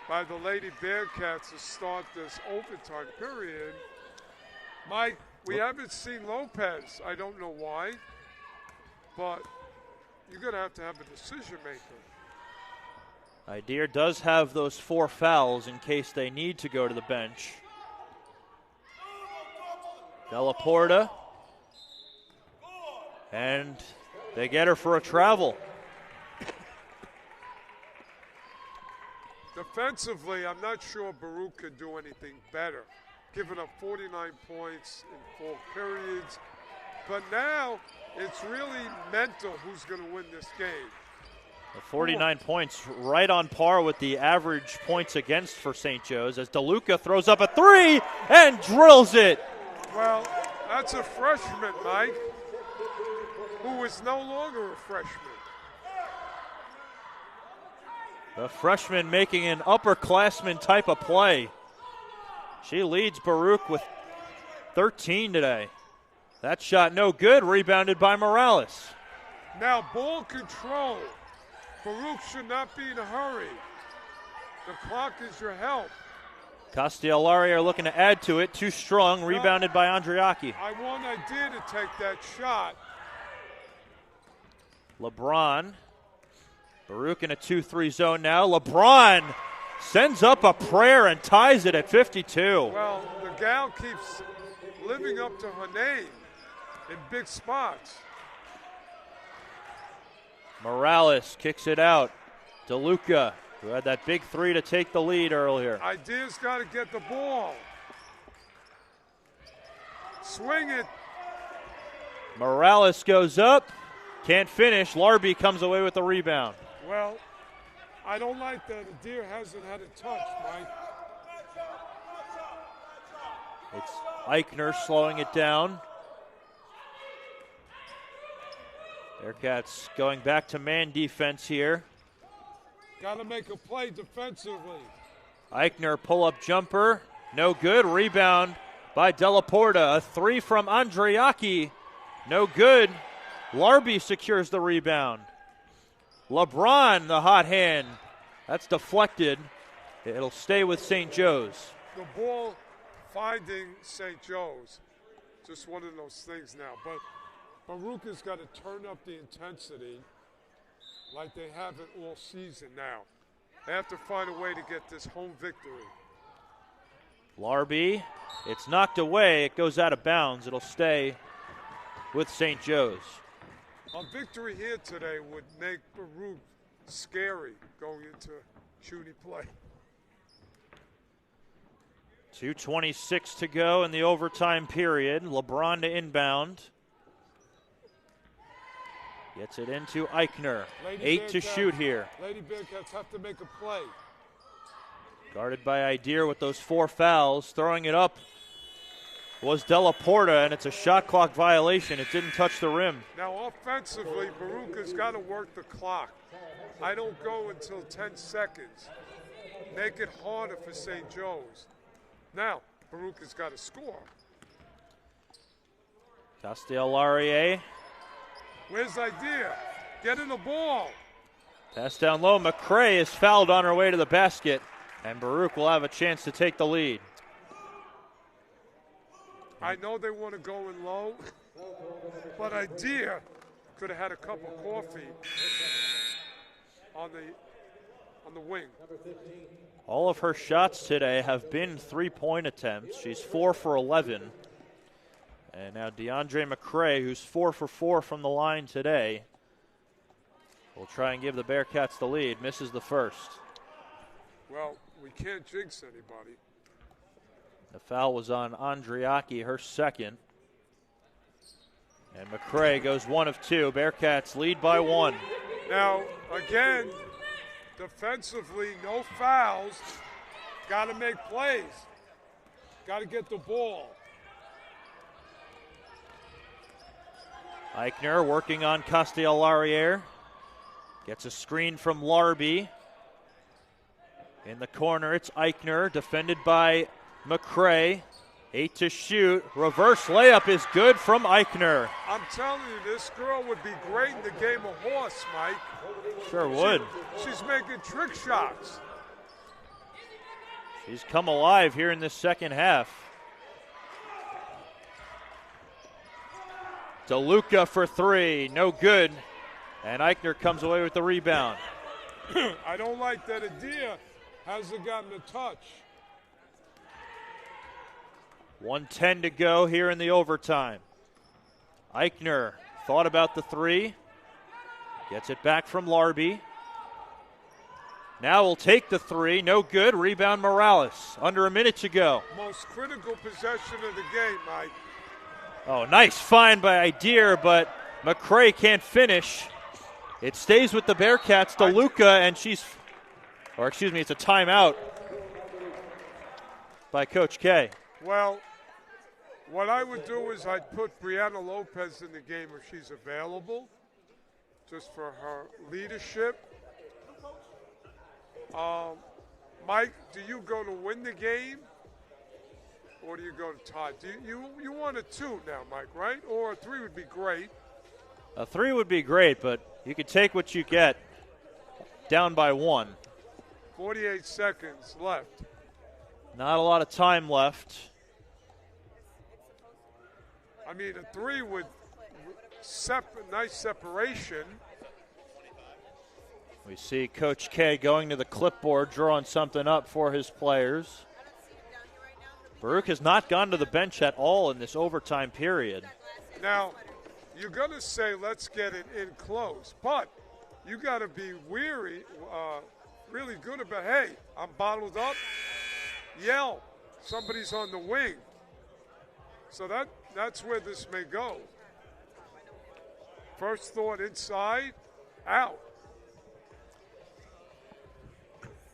by the Lady Bearcats to start this overtime period. Mike, we haven't seen Lopez. I don't know why. But you're going to have a decision maker. Idir does have those 4 fouls in case they need to go to the bench. Della Porta. And they get her for a travel. Defensively, I'm not sure Baruch could do anything better, giving up 49 points in 4 periods. But now it's really mental who's going to win this game. The 49 points right on par with the average points against for St. Joe's as DeLuca throws up a 3 and drills it. Well, that's a freshman, Mike, who is no longer a freshman. The freshman making an upperclassman type of play. She leads Baruch with 13 today. That shot no good, rebounded by Morales. Now ball control Baruch should not be in a hurry. The clock is your help. Castellari are looking to add to it. Too strong, rebounded by Andriaki. I want idea to take that shot. LeBron. Baruch in a 2-3 zone now. LeBron sends up a prayer and ties it at 52. Well, the gal keeps living up to her name in big spots. Morales kicks it out. DeLuca, who had that big three to take the lead earlier. Idea's got to get the ball. Swing it. Morales goes up. Can't finish. Larby comes away with the rebound. Well, I don't like that Adair hasn't had a touch, Mike. It's Eichner slowing it down. Bearcats going back to man defense here. Got to make a play defensively. Eichner pull-up jumper. No good. Rebound by Della Porta. A three from Andriaki. No good. Larby secures the rebound. LeBron, the hot hand. That's deflected. It'll stay with St. Joe's. The ball finding St. Joe's. Just one of those things now. But Baruch has got to turn up the intensity like they haven't all season now. They have to find a way to get this home victory. Larby, it's knocked away. It goes out of bounds. It'll stay with St. Joe's. A victory here today would make Baruch scary going into shooting play. 2:26 to go in the overtime period. LeBron to inbound. Gets it into Eichner. 8 to shoot here. Lady Bearcats have to make a play. Guarded by Idir with those 4 fouls. Throwing it up was Della Porta, and it's a shot clock violation. It didn't touch the rim. Now, offensively, Baruch has got to work the clock. I don't go until 10 seconds. Make it harder for St. Joe's. Now, Baruch has got to score. Castellari. Where's Idea? Getting the ball. Pass down low. McCray is fouled on her way to the basket, and Baruch will have a chance to take the lead. I know they want to go in low, but Idea could have had a cup of coffee on the wing. All of her shots today have been three-point attempts. She's 4 for 11. And now DeAndre McCray, who's 4 for 4 from the line today, will try and give the Bearcats the lead. Misses the first. Well, we can't jinx anybody. The foul was on Andriaki, her second. And McCray goes 1 of 2. Bearcats lead by 1. Now, again, defensively, no fouls. Got to make plays. Got to get the ball. Eichner working on Castellari. Gets a screen from Larby. In the corner, it's Eichner, defended by McCray. 8 to shoot. Reverse layup is good from Eichner. I'm telling you, this girl would be great in the game of horse, Mike. Sure would. She's making trick shots. She's come alive here in this second half. DeLuca for 3, no good. And Eichner comes away with the rebound. I don't like that Adia hasn't gotten a touch. 1:10 to go here in the overtime. Eichner thought about the 3. Gets it back from Larby. Now will take the 3. No good. Rebound Morales. Under a minute to go. Most critical possession of the game, Mike. Oh, nice find by Idir, but McCray can't finish. It stays with the Bearcats. DeLuca, and it's a timeout by Coach K. Well, what I would do is I'd put Brianna Lopez in the game if she's available, just for her leadership. Mike, do you go to win the game, or do you go to tie? You want a 2 now, Mike, right? Or a 3 would be great. A 3 would be great, but you could take what you get. down by 1. 48 seconds left. Not a lot of time left. I mean, a 3 with nice separation. We see Coach K going to the clipboard, drawing something up for his players. Baruch has not gone to the bench at all in this overtime period. Now, you're going to say, let's get it in close. But you got to be really good about, hey, I'm bottled up. Yell. Somebody's on the wing. So that's where this may go. First thought inside, out.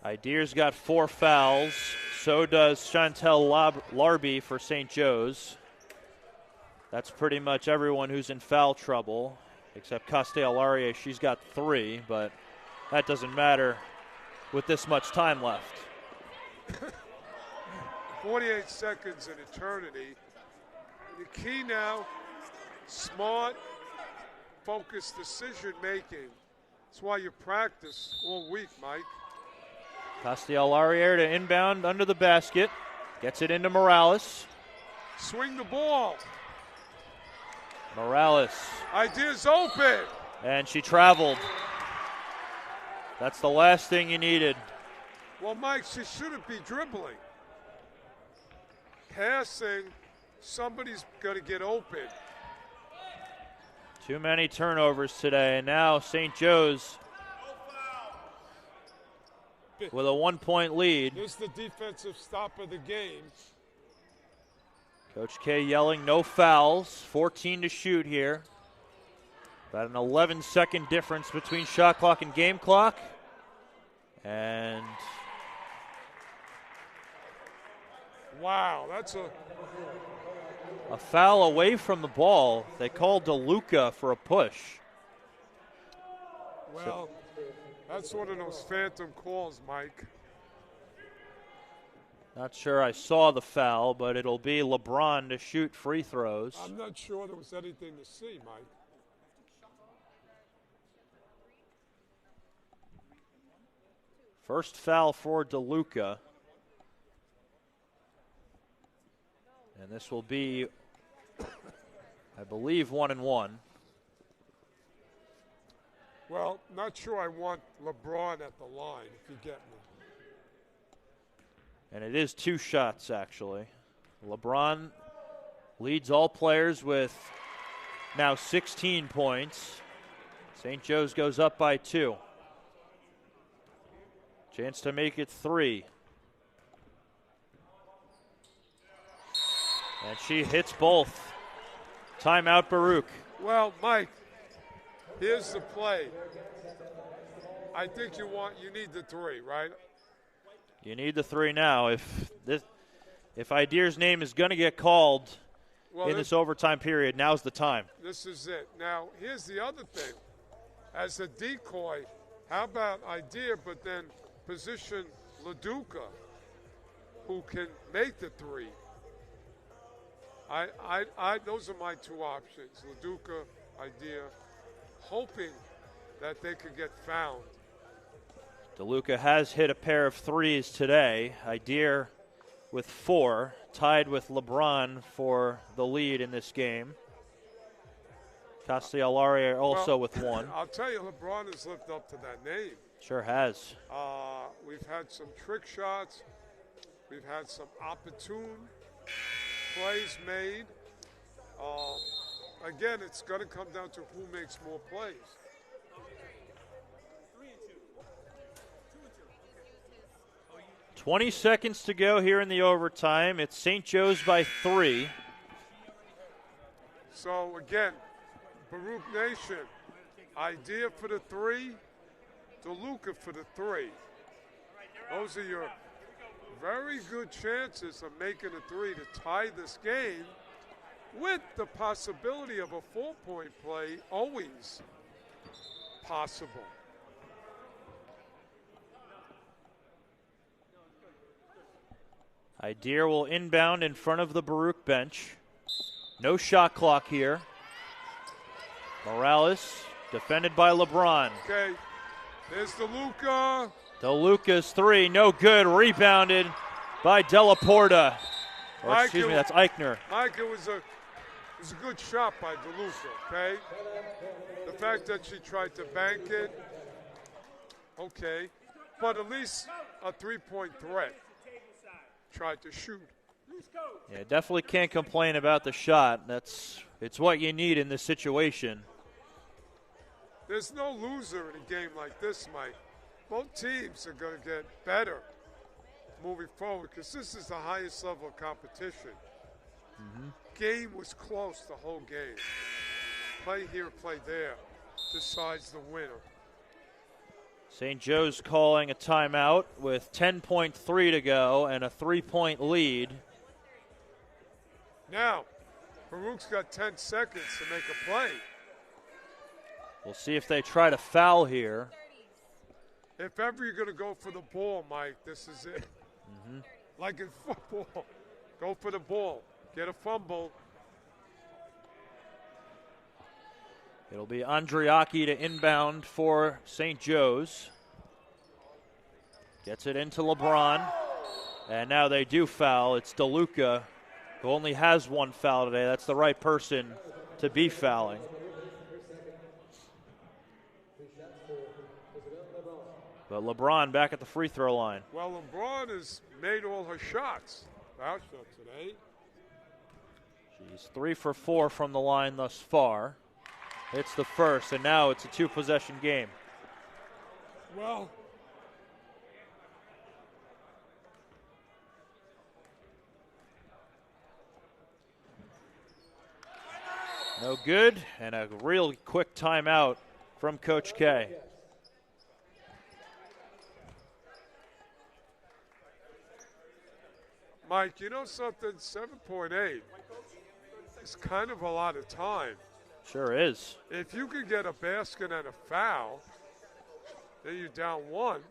Ideer's got 4 fouls. So does Chantel Larby for St. Joe's. That's pretty much everyone who's in foul trouble, except Castellari. She's got 3, but that doesn't matter with this much time left. 48 seconds an eternity. The key now, smart, focused decision making. That's why you practice all week, Mike. Castellari to inbound under the basket. Gets it into Morales. Swing the ball. Morales. Idea's open. And she traveled. That's the last thing you needed. Well, Mike, she shouldn't be dribbling. Passing, somebody's going to get open. Too many turnovers today. And now St. Joe's with a 1-point lead. This is the defensive stop of the game. Coach K yelling no fouls. 14 to shoot here. About an 11-second difference between shot clock and game clock. And wow, that's a foul away from the ball. They called DeLuca for a push. Well, that's one of those phantom calls, Mike. Not sure I saw the foul, but it'll be LeBron to shoot free throws. I'm not sure there was anything to see, Mike. First foul for DeLuca. And this will be, I believe, 1-1. Well, not sure I want LeBron at the line, if you get me. And it is 2 shots, actually. LeBron leads all players with now 16 points. St. Joe's goes up by 2. Chance to make it 3. And she hits both. Timeout, Baruch. Well, Mike, here's the play. I think you need the 3, right? You need the 3 now. If Ideer's name is going to get called in this overtime period, now's the time. This is it. Now, here's the other thing. As a decoy, how about Ideer, but then position LaDuca, who can make the 3? Those are my 2 options. LaDuca, Ideer, hoping that they could get found. DeLuca has hit a pair of 3s today. Ideer with 4, tied with LeBron for the lead in this game. Castellari also with 1. I'll tell you, LeBron has lived up to that name. Sure has. We've had some trick shots. We've had some opportune plays made. Again, it's going to come down to who makes more plays. 20 seconds to go here in the overtime. It's St. Joe's by 3. So, again, Baruch Nation, Ideer for the 3, DeLuca for the 3. Those are your very good chances of making a 3 to tie this game, with the possibility of a 4-point play always possible. Ideer will inbound in front of the Baruch bench. No shot clock here. Morales defended by LeBron. Okay, There's DeLuca. DeLuca's three, no good. Rebounded by Della Porta. Or Mike, excuse me, that's Eichner. Mike, it was a good shot by DeLuca, okay? The fact that she tried to bank it, okay. But at least a three-point threat. Tried to shoot. Yeah, definitely can't complain about the shot. It's what you need in this situation. There's no loser in a game like this, Mike. Both teams are going to get better moving forward because this is the highest level of competition. Game was close the whole game. Play here, play there decides the winner. St. Joe's calling a timeout with 10.3 to go and a 3-point lead. Now, Baruch's got 10 seconds to make a play. We'll see if they try to foul here. If ever you're going to go for the ball, Mike, this is it. Like in football, go for the ball. Get a fumble. It'll be Andriaki to inbound for St. Joe's. Gets it into LeBron. And now they do foul. It's DeLuca, who only has one foul today. That's the right person to be fouling. But LeBron back at the free throw line. Well, LeBron has made all her shots. Foul shot today. She's 3 for 4 from the line thus far. It's the first, and now it's a two-possession game. Well, no good, and a real quick timeout from Coach K. Mike, you know something? 7.8 is kind of a lot of time. Sure is. If you could get a basket and a foul, then you're down one,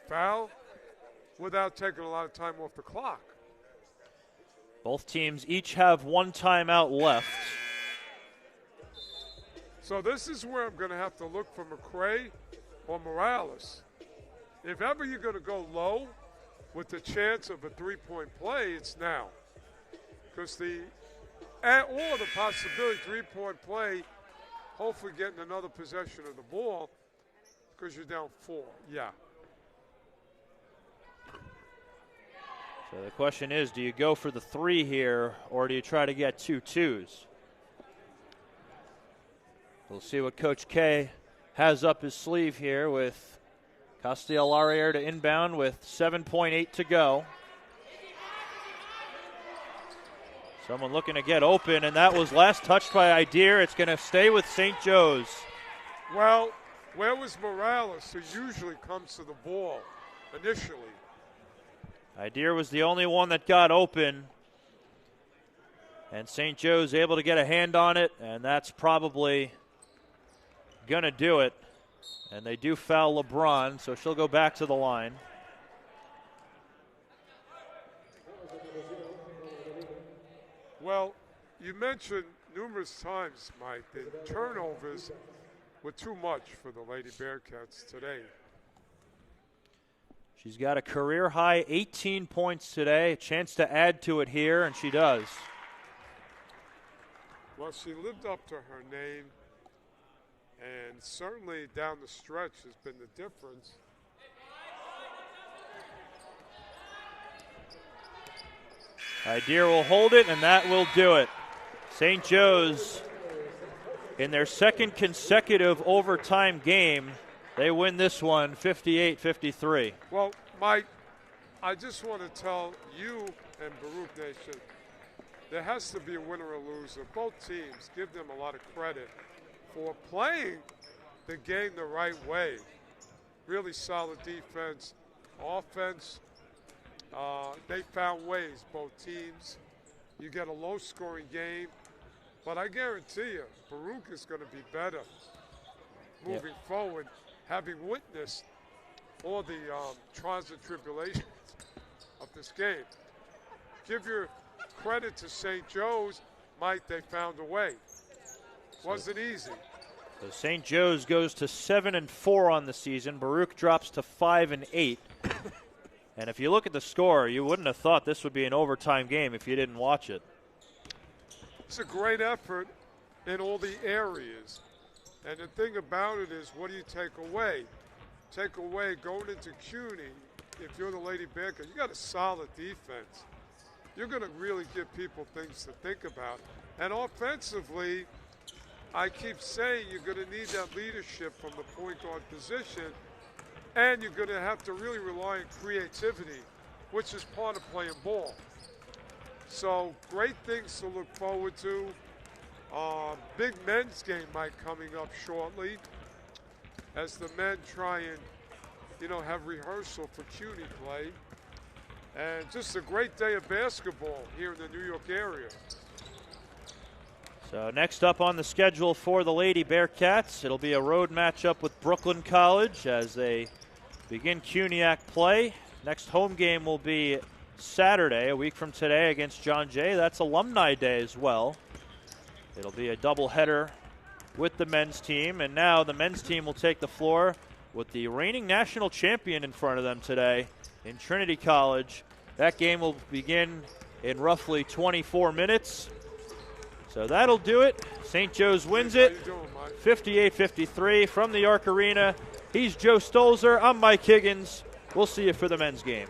foul without taking a lot of time off the clock. Both teams each have one timeout left. So this is where I'm going to have to look for McCray or Morales. If ever you're going to go low with the chance of a three-point play, it's now. Because or the possibility three-point play, hopefully getting another possession of the ball because you're down 4. Yeah. So the question is, do you go for the 3 here, or do you try to get 2 twos? We'll see what Coach K has up his sleeve here with Castellarier to inbound with 7.8 to go. Someone looking to get open, and that was last touched by Idir. It's going to stay with St. Joe's. Well, where was Morales, who usually comes to the ball initially? Idir was the only one that got open. And St. Joe's able to get a hand on it, and that's probably going to do it. And they do foul LeBron, so she'll go back to the line. Well, you mentioned numerous times, Mike, that turnovers were too much for the Lady Bearcats today. She's got a career-high 18 points today, a chance to add to it here, and she does. Well, she lived up to her name, and certainly down the stretch has been the difference. Idir will hold it, and that will do it. St. Joe's, in their second consecutive overtime game, they win this one 58-53. Well, Mike, I just want to tell you and Baruch Nation, there has to be a winner or loser. Both teams, give them a lot of credit for playing the game the right way. Really solid defense, offense. They found ways, both teams. You get a low-scoring game, but I guarantee you, Baruch is going to be better moving forward, having witnessed all the trials and tribulations of this game. Give your credit to St. Joe's, Mike, they found a way. Wasn't easy. So St. Joe's goes to 7-4 on the season. Baruch drops to 5-8. And if you look at the score, you wouldn't have thought this would be an overtime game if you didn't watch it. It's a great effort in all the areas. And the thing about it is, what do you take away? Take away going into CUNY, if you're the Lady Bearcats, you got a solid defense. You're going to really give people things to think about. And offensively, I keep saying you're going to need that leadership from the point guard position, and you're going to have to really rely on creativity, which is part of playing ball. So great things to look forward to. Big men's game might coming up shortly as the men try and, have rehearsal for CUNY play. And just a great day of basketball here in the New York area. So next up on the schedule for the Lady Bearcats, it'll be a road matchup with Brooklyn College as they begin CUNYAC play. Next home game will be Saturday, a week from today, against John Jay. That's Alumni Day as well. It'll be a doubleheader with the men's team, and now the men's team will take the floor with the reigning national champion in front of them today in Trinity College. That game will begin in roughly 24 minutes. So that'll do it. St. Joe's wins it 58-53 from the Arc Arena. He's Joe Stolzer. I'm Mike Higgins. We'll see you for the men's game.